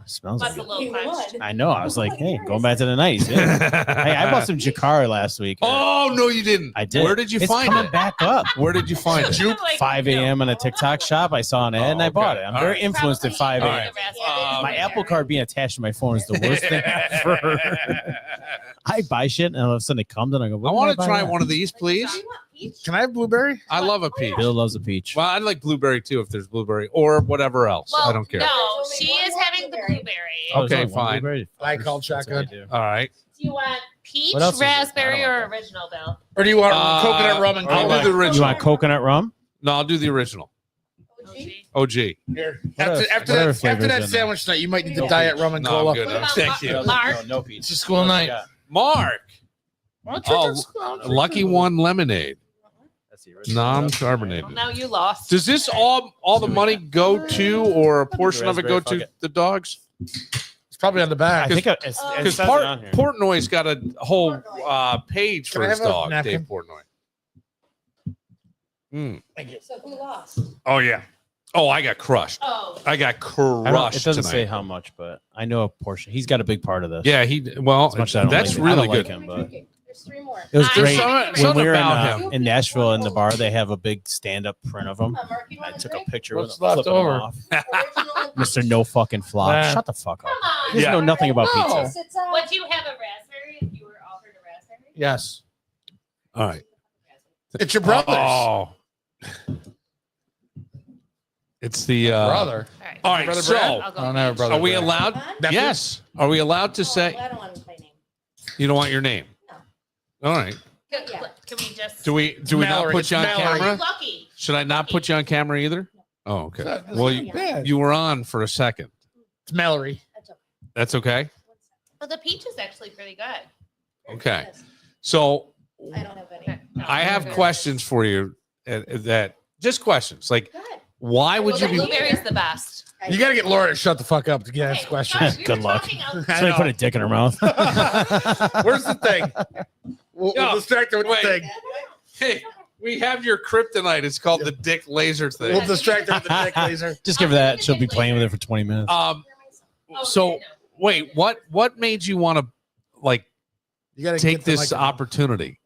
Smells like buffalo You punch. would. I know. I was like, hey, going back to the 90s. Yeah. Hey, I bought some Jakara last week. Oh no, you didn't. I did. Where did you it's find coming it? back up. Where did you find it? Juke, 5 a.m. on a TikTok shop. I saw an ad and I okay. bought it. I'm All very right. influenced at 5 All a.m. right. My Apple Card being attached to my phone is the worst thing ever. I buy shit and all of a sudden it comes and I go, I what want did to buy try that? one of these, please. Can I have blueberry? I love a peach. Bill loves a peach. Well, I'd like blueberry too if there's blueberry or whatever else. Well, I don't care. No, she is having the blueberry. Oh, there's Okay, only one fine. blueberry? I called That's what I shotgun. do. All right. Do you want peach, What else is it? raspberry, I don't or like original, Bill? Or do you want Uh, coconut rum and I'll cola? do the You original. want coconut rum? No, I'll do the original. OG. Here. Whatever- After whatever flavors that in there. sandwich night, you might need No the diet peach. rum and No, cola. I'm good. What about Thank you. Mark? No peach. It's a school night. Mark. Oh, Lucky One lemonade, That's the original. non-carbonated. Now you lost. Does this all the money go to, or a portion of it go raspberry, to fuck the dogs? It's probably on the back. I think it Because says it on here. Portnoy's got a whole page Can for I his have a dog, napkin? Dave Portnoy. Mm. So who lost? Oh yeah. Oh, I got crushed. Oh, I got I crushed. don't, it doesn't tonight. say how much, but I know a portion. He's got a big part of this. Yeah, well, As much as I don't that's like him. I really don't like good. him, but There's three more. it was I- great. There's When we were about him. in Nashville in the bar, they have a big stand-up print of him. Mark, you I want took a a drink? picture What's with him, left flipping him over? off. Original and Mr. No fucking flop. Nah. Shut the fuck up. come on. He doesn't Yeah. know nothing about No. pizza. Sits out. Would you have a raspberry if you were offered a raspberry? Yes. All right. It's your brother's. Oh. It's the Brother. All right. All right. Brother So, Brad? I'll go I don't have a brother. are we Brad. allowed? Fun? Yes. Are we allowed to say I don't want to play name. you don't want your name? No. All right. Can, Yeah. can we just? Do we not Mallory. put you on It's Mallory. camera? Lucky. Should I not put you on camera either? Oh, okay. That's Well, not bad. you were on for a second. It's Mallory. That's okay. That's okay. Well, the peach is actually pretty good. Okay. So I don't have any. No, I have you're good. questions for you. That just questions like Good. why would Well, you the be? blueberry's the best. You got to get Laura to shut the fuck up to get asked Okay, questions. gosh, we Good were luck. talking out- I So he know. put a dick in her mouth. Where's the thing? We'll Yo, distract her with wait. the thing. Hey, We have your kryptonite. It's called the dick laser thing. We'll distract her with the dick laser. Just give her that. She'll be playing with it for 20 minutes. So wait, what made you want to like You gotta take get the this microphone. opportunity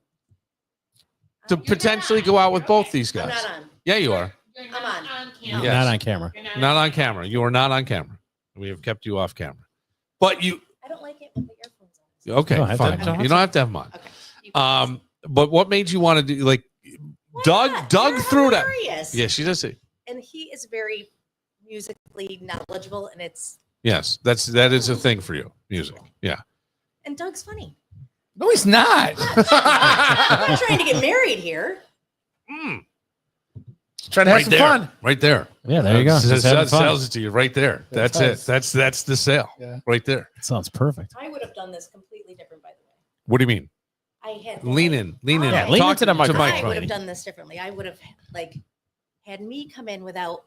to potentially go out with both these guys? I'm not on. Yeah, you are. I'm on. Yes. Not on camera. Not on camera. You are not on camera. We have kept you off camera. But you I don't like it with the earphones on. okay? You don't have to Fine. have them on. You don't have to have them on. Okay. But what made you want to do like Doug You're through that? hilarious. Yeah, she does it. And he is very musically knowledgeable, and it's Yes, that is a thing for you. Music. Yeah. and Doug's funny. No, he's not. I'm not trying to get married here. Trying to have Right some there. fun. Right there. Yeah, there you go. That Just having fun. sells it to you right there. That's it. That's That's the sale. Yeah. Right there. Sounds perfect. I would have done this completely different, by the way. What do you mean? I had Lean in. Yeah, lean Talk into the microphone. I would have done this differently. I would have like had me come in without.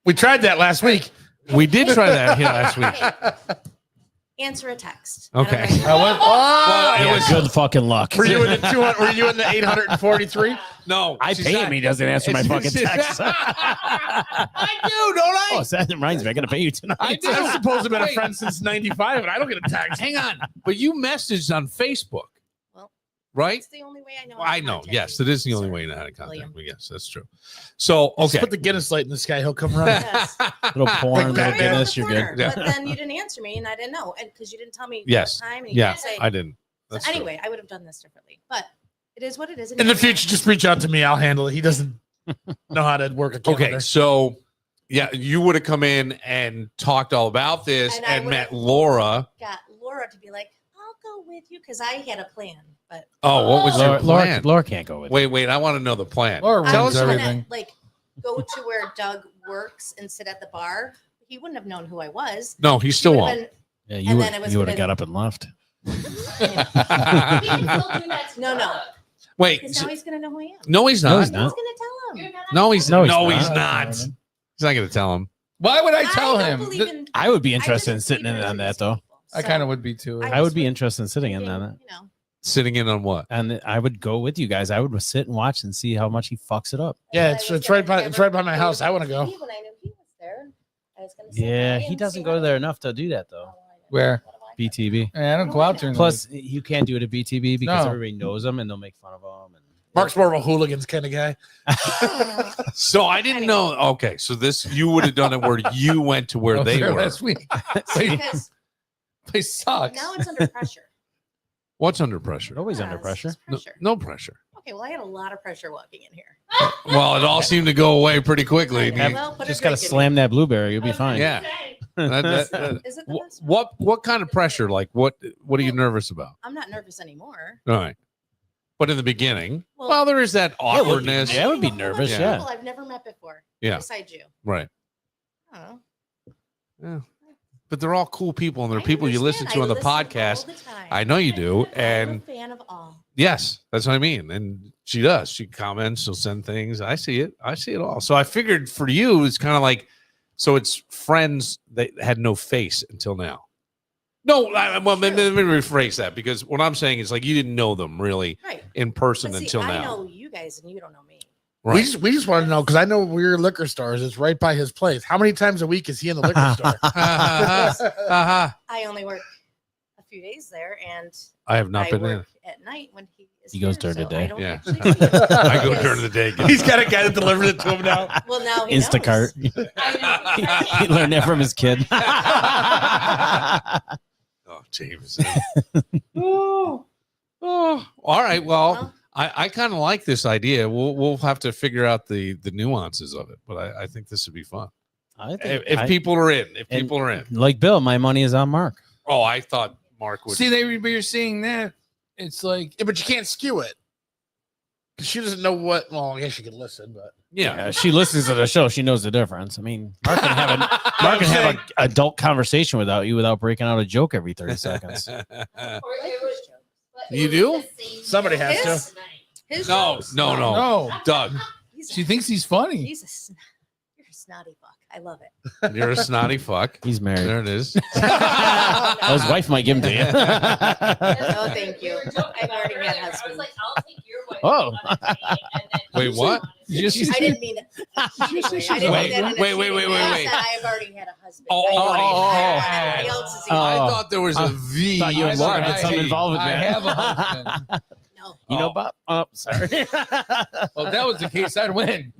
We tried that last week. We did try that here last week. Answer a text. Okay. And I'm like, Oh, it Yeah, was- good fucking luck. were you in the 200? Were you in the 843? No, I she's pay not- him. He doesn't answer my fucking text. I do, don't I? Oh, so that reminds me. I got to pay you tonight. I do. I'm supposed to have been a Wait. friend since '95, and I don't get a text. Hang on. But you messaged on Facebook. Well, right? It's the only way I know. I know. Yes, it is the only way you know how to contact William. me. Yes, that's true. So, Just okay. put the Guinness light in the sky. He'll come running. Yes. Little porn, little Batman. Guinness, you're good. Yeah. But then you didn't answer me, and I didn't know, and because you didn't tell me Yes. what time, and you Yeah, didn't say. I didn't. So That's true. anyway, I would have done this differently, but it is what it is. In the future, just reach out to me. I'll handle it. He doesn't know how to work a calendar. Okay, so yeah, you would have come in and talked all about this And I and met would've- Laura. got Laura to be like, "I'll go with you," because I had a plan, but Oh, what was your Laura, plan? Laura can't go with you. Wait, I want to know the plan. Laura Tell ruins us I was everything. gonna like go to where Doug works and sit at the bar. He wouldn't have known who I was. No, he still He won't. would've Yeah, And you then it was would have gonna- got up and left. No, Wait, because now he's gonna know who I am. no, he's No, not. he's He's not. gonna tell him. No, he's No, no, he's he's not. not. He's not going to tell him. Why would I tell don't him? believe Th- in- I would be I interested in just sitting in believe on that these though. people. I So kind of would be too. I I would just be would interested in sitting in thinking, on it. You know, Sitting in on what? And I would go with you guys. I would sit and watch and see how much he fucks it up. Yeah, I it's was it's right gonna by give her my a house. I want to tour go. when I knew he was there. I was gonna say Yeah, hi he and doesn't say go hi. there enough to do that though. Where? BTB. I don't go out there. Plus, you can't do it at BTB because No. everybody knows him and they'll make fun of him. And Mark's more of a hooligans kind of guy. So I didn't know. Okay, so this you would have done it where you went to where they were. last week. Because They sucks. now it's under pressure. What's under pressure? always under Yes, pressure. it's No, pressure. no pressure. Okay, well, I had a lot of pressure walking in here. Well, it all seemed to go away pretty quickly. Okay, well, put a Just gotta drink in slam that blueberry. You'll be fine. Yeah. That- Is it the best? what kind of pressure? Like what are you nervous about? I'm not nervous anymore. All right. But in the beginning, Well- well, there is that Yeah, it would be- awkwardness. yeah, it would be Well, nervous. Yeah. Yeah. People I've never met before. Yeah. Besides you. Right. I don't know. Yeah. But they're all cool people and they're I people you listen understand. to on the I listen podcast. all the time. I know you do. I'm a And fan of all. yes, that's what I mean. And she does. She comments, she'll send things. I see it. I see it all. So I figured for you, it's kind of like, so it's friends that had no face until now. No, well, let me rephrase that because what I'm saying is like you didn't know them really Right. in person But see, until I now. know you guys and you don't know me. Right. We just want to know because I know we're liquor stores. It's right by his place. How many times a week is he in the liquor store? Uh-huh. I only work a few days there, and I have not I been in. work at night when he is He goes here, during the so I day. don't Yeah. actually see him. I go Because- during the day. He's got a guy that delivers it to him now. Well, now he Instacart. knows. He learned that from his kid. Oh, James. oh, all right. Well, Well, I kind of like this idea. We'll have to figure out the nuances of it, but I think this would be fun I think if people are in. If and- people are in. like Bill, my money is on Mark. Oh, I thought Mark would. See, but you're seeing that. It's like Yeah, but you can't skew it. 'Cause she doesn't know what. Well, I guess she can listen, but Yeah. She listens to the show. She knows the difference. I mean, Mark can have an adult conversation without you without breaking out a joke every 30 seconds. You do? somebody has to. His No, jokes. no. no. Doug, She thinks he's funny. You're a snotty fuck. I love it. you're a snotty fuck. He's married. There it is. His wife might give him to you. No, thank you. I've already had husbands. Oh. Wait, what? You just, I didn't mean it. I didn't mean that in a Wait, cheating wait. way. I said I have already had a husband. Oh, I oh, already oh, had oh. somebody else's Oh. I thought there was a V. Thought you and Laura had I- something involved with I that. have a husband. No. You know, Bob? Oh, sorry. Well, if that was the case, I'd win.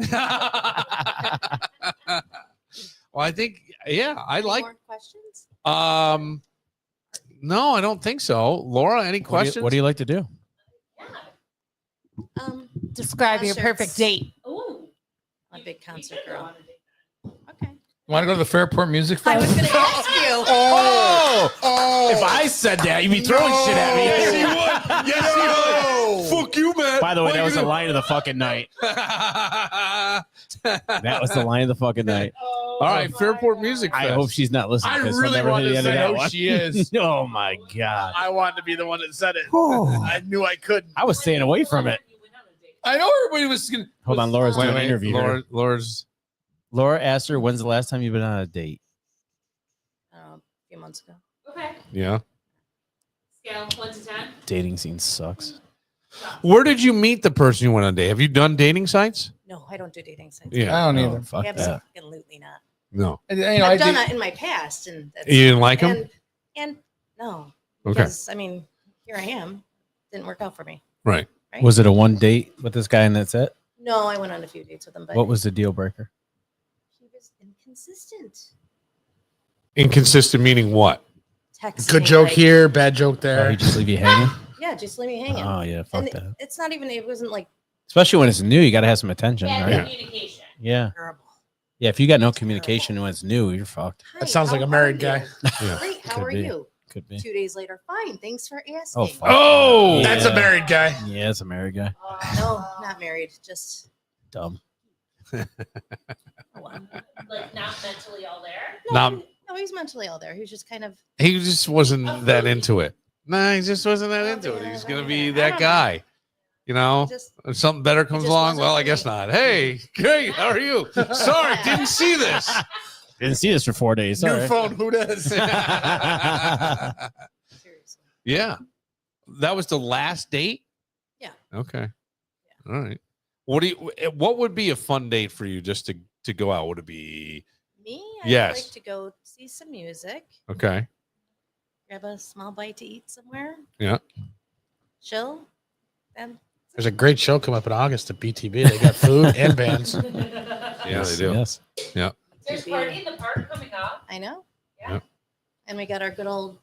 Well, I think, yeah, I Any like. more questions? No, I don't think so. Laura, any questions? What do you like to do? Describe your perfect concerts. date. I'm a big concert girl. Okay. Want to go to the Fairport Music I was Festival? going to ask you. Oh, If I said that, you'd be throwing shit at me. Yes, he would. Yes, he would. Fuck you, man. By the way, What that are was you the line of the fucking night. That was the line of the fucking night. All right, Fairport Music Fest. I hope she's not listening. I 'cause we'll really never wanted hear the to end of say that no, one. she is. Oh my god! I wanted to be the one that said it. Whew. I knew I couldn't. I was staying away from it. I know everybody was going to. Hold on, Laura's doing an interview. Laura, here. Laura asked her, "When's the last time you've been on a date?" A few months ago. Okay. Yeah. Scale 1 to 10. Dating scene sucks. Where did you meet the person you went on a date? Have you done dating sites? No, I don't do dating sites. Yeah. I don't Oh, either. fuck that. Absolutely not. No. You know, I've done it in my past, and that's, You didn't like him? And no, Okay. because I mean, here I am. Didn't work out for me. Right. Right? Was it a one date with this guy and that's it? No, I went on a few dates with him, but What was the deal breaker? he was inconsistent. Inconsistent meaning what? Text Good me, joke like, here, bad joke Oh, there. he just leave you hanging? Yeah, just leave me hanging. Oh yeah, fuck and that. it's not even. It wasn't like Especially when it's new, you got to have some attention, right? Communication. Yeah, terrible. yeah. If you got no communication when it's new, you're fucked. That sounds like Hi, a how married are guy. you? Yeah. Great. How Could are be. you? Could be. 2 days later, fine. Thanks for asking. Oh, fuck. Oh, Yeah. That's a married guy. Yeah, it's a married guy. No, not married. Just Dumb. Like not mentally all there. No. no, he's mentally all there. He was just kind of He just wasn't that into it. Nah, he just wasn't that into it. He's gonna be that guy. You know, just if something better comes just along, wasn't well, I for guess me. not. Hey, great, how are you? Sorry, didn't see this. Didn't see this for 4 days. New Sorry. phone. Who does? seriously. Yeah, that was the last date. Yeah. Okay. All right. What would be a fun date for you just to go out? Would it be Me, I'd Yes. like to go see some music, okay? grab a small bite to eat somewhere, Yeah. chill, and There's a great show coming up in August at BTB. They got food and bands. Yeah, they do. Yes. There's party in the park coming up. I know. Yeah. Yep. And we got our good old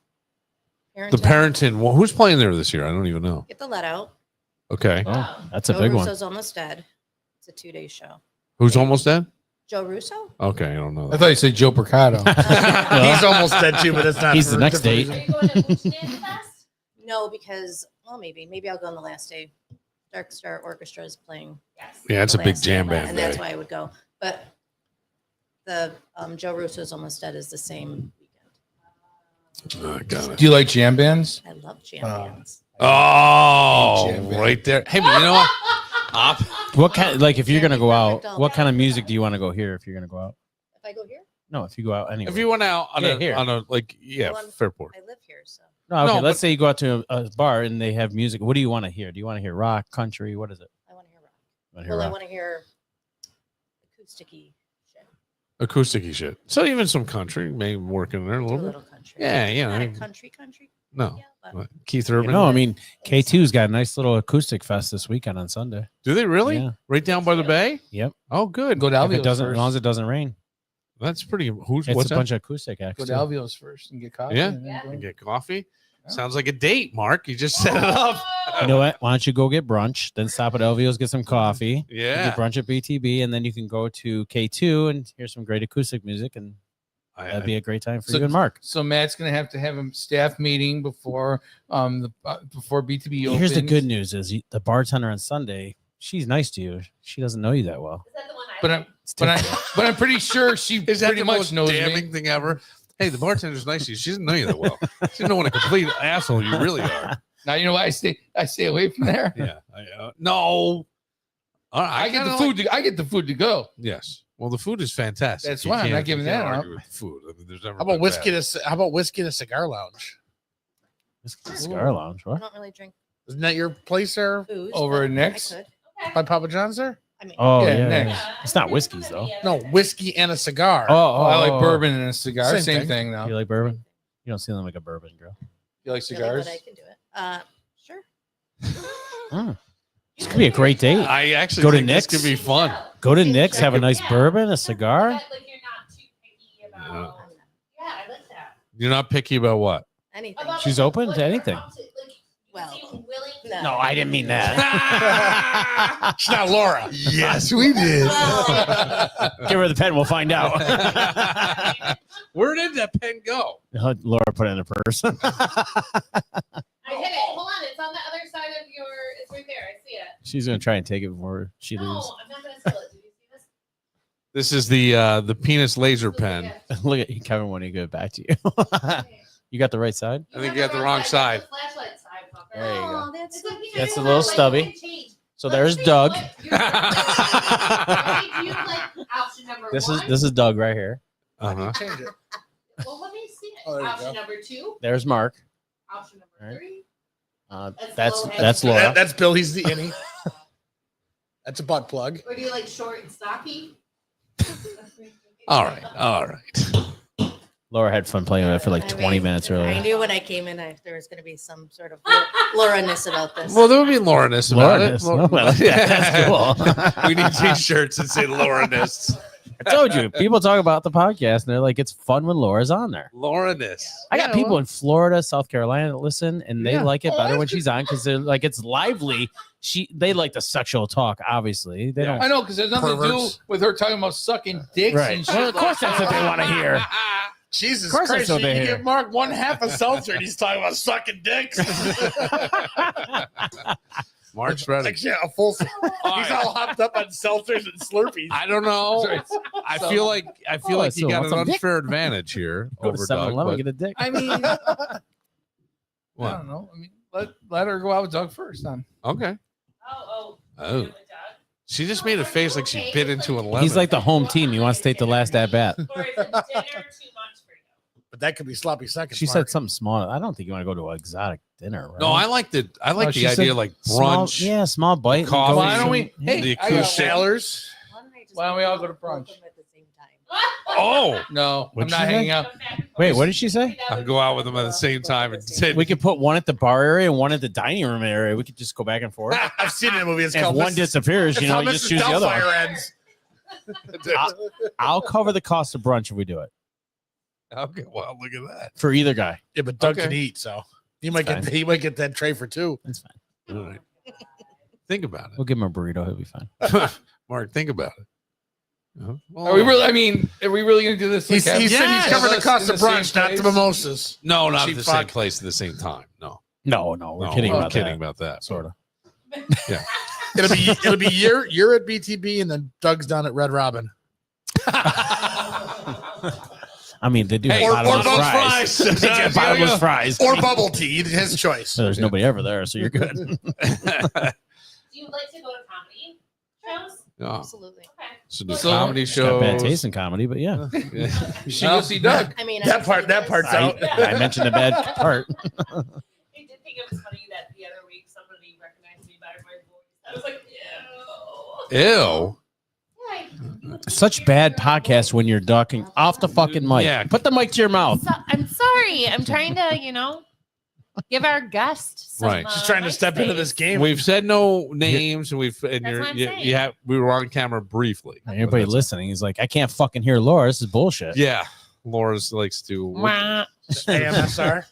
The Parenton. Well, who's playing there this year? I don't even know. Get the let out. Okay. Oh, that's a Joe big one. Russo's almost dead. It's a 2-day show. Who's almost dead? Joe Russo? Okay, I don't know. I That. thought you said Joe Percato. He's almost dead too, but it's not. He's the for next different date. reason. Are you going to Bush Dance Fest? No, because well, maybe I'll go on the last day. Dark Star Orchestra is playing. Yes. Yeah, it's a the big last day, jam band. and that's day. why I would go. But the Joe Russo's almost dead is the same weekend. Oh, got it. Do you like jam bands? I love jam bands. Oh, Jam band. right there. Hey, but you know what? What kind? Like, if you're gonna go out, Perfect all what day. kind of music do you want to go hear? If you're gonna go out, If I go here, no. If you go out anywhere. If you went out on Yeah, here. a like Well, I'm- Fairport. I live here, so no, okay. No, let's but- say you go out to a bar and they have music. What do you want to hear? Do you want to hear rock, country? What is it? I want to hear rock. You wanna hear Well, I rock? want to hear acousticy shit. Acousticy shit. So even some country may work in there a Do a little bit. little country. Yeah, you Not know. a country. No. Yeah, but What, Keith Urban. No, I mean K2's got a nice little acoustic fest this weekend on Sunday. Do they really? Yeah. Right down by the bay? Yep. Oh, good. Go to If it Alvio's doesn't, as first. long as it doesn't rain, That's pretty. Who's it's what's a that? bunch of acoustic acts. Go too. to Alvio's first and get coffee. Yeah? and then Yeah. go. And get coffee. Yeah. Sounds like a date, Mark. You just set it up. You know what? Why don't you go get brunch, then stop at Elvio's, get some coffee, Yeah. get brunch at BTB, and then you can go to K2 and hear some great acoustic music, and that'd be a great time for So- you and Mark. So Matt's gonna have to have a staff meeting before before BTB opens. Here's the good news: is the bartender on Sunday, she's nice to you. She doesn't know you that well. Is that the one I But like? I'm but I'm pretty sure she Is that pretty the much most knows damning me. thing ever? Hey, the bartender's nice to you. She doesn't know you that well. She doesn't know what a complete asshole you really are. Now you know why I stay away from there. Yeah. No. All right. I get the kinda food. I get the food to go. Yes. Well, the food is fantastic. That's You why I'm not can't- giving you can't that argue up. with food. I mean, there's never How about been whiskey? bad. How about whiskey in a cigar lounge? This is Cigar Lounge. I What? don't really drink Isn't that your place there Booze, Over but at Nick's? I could. by Papa John's there? I mean, Oh Yeah, yeah, Nick. yeah. It's not whiskeys though. No, whiskey and a cigar. Oh, I like bourbon and a cigar. Same Same thing. thing though. You like bourbon? You don't seem like a bourbon girl. You like really, cigars? but I can do it. Sure. This could be a great date. I actually Go to think this Nick's? could be fun. Go to Nick's, have a nice bourbon, a cigar. Like you're not too picky about. I'm not. Yeah, I like that. You're not picky about what? Anything. She's open to anything. Well, No, I didn't mean that. It's not Laura. Yes, we did. Give her the pen. We'll find out. Where did that pen go? Laura put it in her purse. I hit it. Hold on, it's on the other side of your. It's right there. I see it. She's gonna try and take it before she leaves. No, I'm not gonna steal it. Did you see this? This is the penis laser pen. Look at Kevin when he go back to you. You got the right side. I think you got the wrong side. The flashlight side, fucker. There you go. Oh, that's It's like, you That's know a little how, like, stubby. when you change- So let's there's say Doug. what you're- Right? You like option number This one. is Doug right here. Uh-huh. Change it. Well, let me see it. Oh, there you Option go. number two. There's Mark. Option number All right. three. That's Laura. that's Laura. That's Bill. He's the innie. That's a butt plug. Or do you like short and stocky? All right. All right. Laura had fun playing with it for like 20 minutes I earlier. knew when I came in, there was going to be some sort of Laura-ness about this. Well, there would be Laureness about Laureness. it. Oh, well, that's cool. We need t-shirts that say Laureness. I told you, people talk about the podcast and they're like, it's fun when Laura's on there. Laureness. I got people in Florida, South Carolina that listen, and they Yeah. like it better when she's on because they're like it's lively. They like the sexual talk, obviously. They I don't. know, because there's nothing to Perverts. do with her talking about sucking dicks Right. and shit. Well, of course, that's what they want to hear. Jesus Of course Christ! that's what You they hear. give Mark one half a seltzer, and he's talking about sucking dicks. Mark's ready. Like, yeah, a full. He's all hopped up on seltzers and Slurpees. I don't know. I feel like Oh, you so got want an some dick? unfair advantage here Go to over Doug. 7-Eleven, but- get a dick. I mean, I What? don't know. I mean, let her go out with Doug first, then. Okay. Oh. Oh. She just made a face like she bit into a lemon. He's like the home team. He wants to take the last at bat. Or is it dinner too much for you? But that could be sloppy seconds. She Mark. said something small. I don't think you want to go to an exotic dinner. Right? No, I like the Oh, the she idea said like small- brunch. yeah, small bite. and coffee. go Why with don't some- we? yeah. Hey, The I got acoustic. Sailors. Why don't we all go to brunch? Both of them at the same time. Oh, No, What'd I'm she not say? hanging out. Wait, what did she say? I'll go out with them at the same time and say, We could put one at the bar area and one at the dining room area. We could just go back and forth. I've seen that movie. It's If called one Mrs. disappears, you it's know, how you just Mrs. choose the other Doubtfire one. ends. I'll cover the cost of brunch if we do it okay, well, look at that. for either guy. Yeah, but Doug Okay. can eat, so he might That's get that tray for two. That's fine. All right. Think about We'll give him a burrito. He'll be fine. it. Mark, think about it. Well, Are we really? I mean, are we really going to do this? He said he's Yes. covering the Us cost in of the same brunch, not the place? mimosas. No, not Cheap the same fuck. place at the same time. No. No, we're No, kidding we're about kidding that. about that. Sort of. It'll be you're at BTB and then Doug's down at Red Robin. I mean, they do have Hey, or bottomless both fries. fries. They have bottomless fries. Or bubble tea, his choice. So there's nobody ever there, so you're good. Do you like to go to comedy shows? Oh, Absolutely. Okay. so do So- comedy She's got bad shows. taste in comedy, but yeah. You should go see Doug. I mean, That part's out. I mentioned the bad part. I did think it was funny that the other week somebody recognized me by my voice. I was like, ew. Ew. Yeah, Such bad podcasts when you're ducking off the fucking mic. Yeah. Put the mic to your mouth. I'm sorry. I'm trying to, give our guest some, Right. She's trying to mic step into space. this game. We've said no names, and That's what I'm saying. we were on camera briefly. Everybody listening is like, I can't fucking hear Laura. This is bullshit. Yeah, Laura's likes to. Wah. AMSR.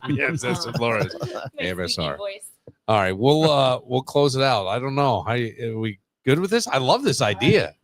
Yes, that's what Laura's. My AMSR. squeaky voice. All right, we'll close it out. I don't know. Are we good with this? I love this idea.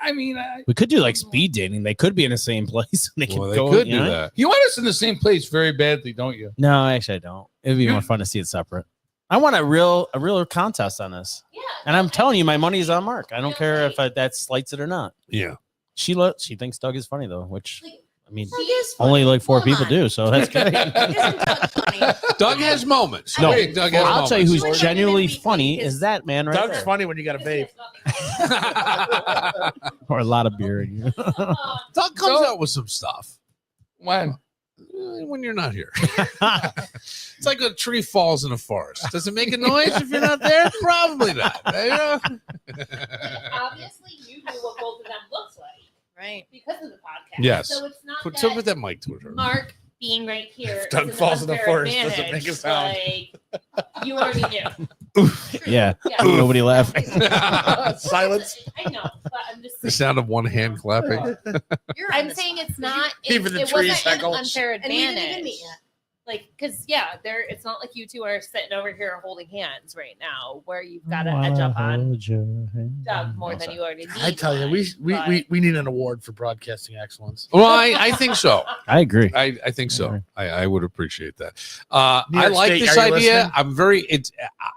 I mean, We could do like speed dating. They could be in the same place. They could Well, they go, could you do know? that. you want us in the same place very badly, don't you? No, actually, I don't. It'd be more fun to see it separate. I want a real contest on this. Yeah. And I'm telling you, my money is on Mark. I don't care if that slights it or not. Yeah. She thinks Doug is funny though, which I mean, Doug is funny. only like 4 Hold people on. do, so that's good. Isn't Doug funny? Doug has moments. No. I think Doug has I'll tell you moments. who's genuinely funny is that man right Doug's there. funny when you got a babe. Or a lot of beer in you. Doug comes out with some stuff. When? when you're not here. It's like a tree falls in a forest. Does it make a noise if you're not there? Probably not. You know? Obviously, you know what both of them looks like, Right. because of the podcast. Yes. So it's not Put that that mic to her. Mark being right here. If Doug is an falls in the unfair forest, doesn't advantage. make a sound. Like, you already knew. Yeah. Yeah. Nobody laughing. Silence. I know, but I'm just The saying. sound of one hand clapping. You're I'm saying it's not. Even the it trees wasn't an echo. unfair And we didn't even advantage. meet yet. Like, because it's not like you two are sitting over here holding hands right now, where you've got to edge up on Doug more than you already need. I tell you, we need an award for broadcasting excellence. Well, I think so. I agree. I think so. I would appreciate that. New I York like State, this are you idea. listening?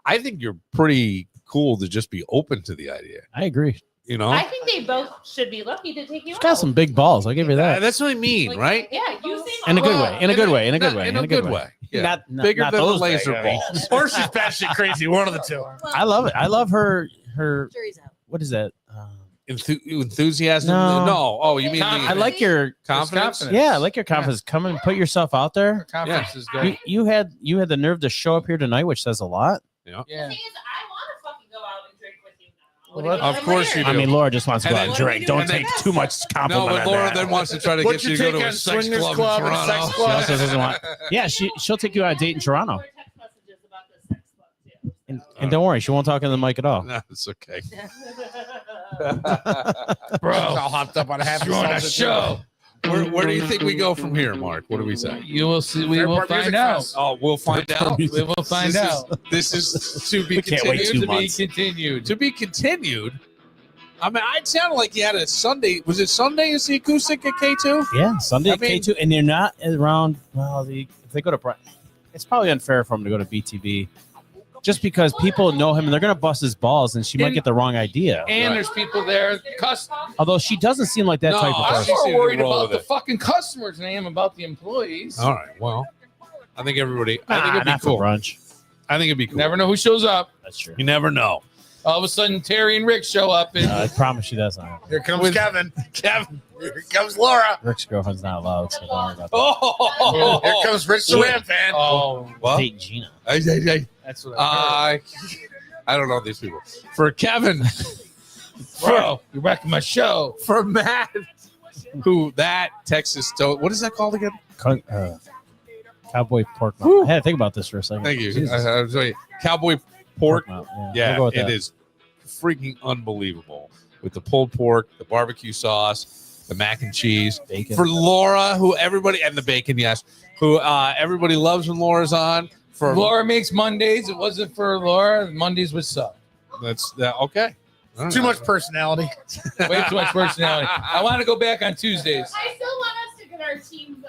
I think you're pretty cool to just be open to the idea. I agree. You know, I think they both should be lucky to take you She's got some big balls. I'll give you that. that's what I mean, Like, right? Yeah, you seem In a good awesome. way. In a good way. In a good way. In a good way. Yeah. Not Bigger not than a those laser big, I mean. balls. Or she's batshit crazy. One of the two. I love it. I love her. Jury's out. What is that? Enthusiasm? No. Oh, you mean I like your confidence? Yeah, I like your confidence. Come and put yourself out there. Conference is good. You had the nerve to show up here tonight, which says a lot. Yeah. The thing is, I want to fucking go out and drink with you now. Well, of course you do. I mean, Laura just wants to go And out and then- drink. Don't and then- take too much No, compliment. but on Laura that. then wants to try to What'd get you you to go take to a on sex swingers club club in and Toronto. sex She club? also doesn't want. Yeah, she'll take you on a date in Toronto. Text messages about the sex club too. And don't worry, she won't talk in the mic at all. No, it's okay. Bro, all hopped up on a half. You're on a show. Where do you think we go from here, Mark? What do we say? You will see. We will Fairport find Music out. Fest. Oh, we'll find out. We will find out. This is to be We can't wait continued. 2 To be months. continued. To be continued. I mean, it sounded like you had a Sunday. Was it Sunday? Is the acoustic at K2? Yeah, Sunday I at mean- K2, and they're not around. Well, if they go to, it's probably unfair for them to go to BTV, just because people know him and they're gonna bust his balls, and she might And- get the wrong idea. And there's people there. Although she doesn't seem like that No, type of I I'm person. see. more seemed to worried roll about with the it. fucking customers than I am about the employees. All right. Well, I think everybody. I think Nah, it'd be not for cool. brunch. I think it'd be cool. Never know who shows up. That's true. You never know. All of a sudden, Terry and Rick show up, and I promise she doesn't. Here comes With- Kevin. Kevin. Here comes Laura. Rick's girlfriend's not allowed, so don't worry about that. Oh, Here comes Rich the Ram fan. oh, Well, Date Gina. that's what I heard. I don't know these people. For Kevin, Bro, you're wrecking my show. for Matt, who that Texas toast. What is that called again? Cowboy pork mouth. I had to think about this for a second. Thank you. Jesus. I was saying, Cowboy pork. mouth, Yeah, we'll go with it that. is freaking unbelievable with the pulled pork, the barbecue sauce, the mac and cheese. Bacon. For Laura, who everybody and the bacon, yes, who everybody loves when Laura's on. For Laura makes Mondays. It wasn't for Laura. Mondays was sub. that's that okay. All right. Too much personality. Way too much personality. I want to go back on Tuesdays. I still want us to get our team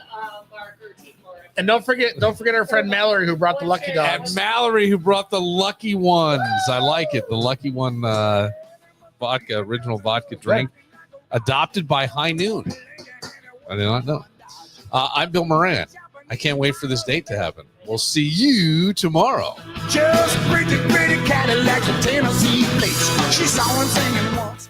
marker, team Laura. And don't forget our friend Mallory who brought the Lucky And Dogs. Mallory, who brought the Lucky Ones. I like it. The Lucky One vodka, original vodka drink, adopted by High Noon. I did not know. I'm Bill Moran. I can't wait for this date to happen. We'll see you tomorrow. Just pretty Cadillac, a Tennessee place. She saw him singing once.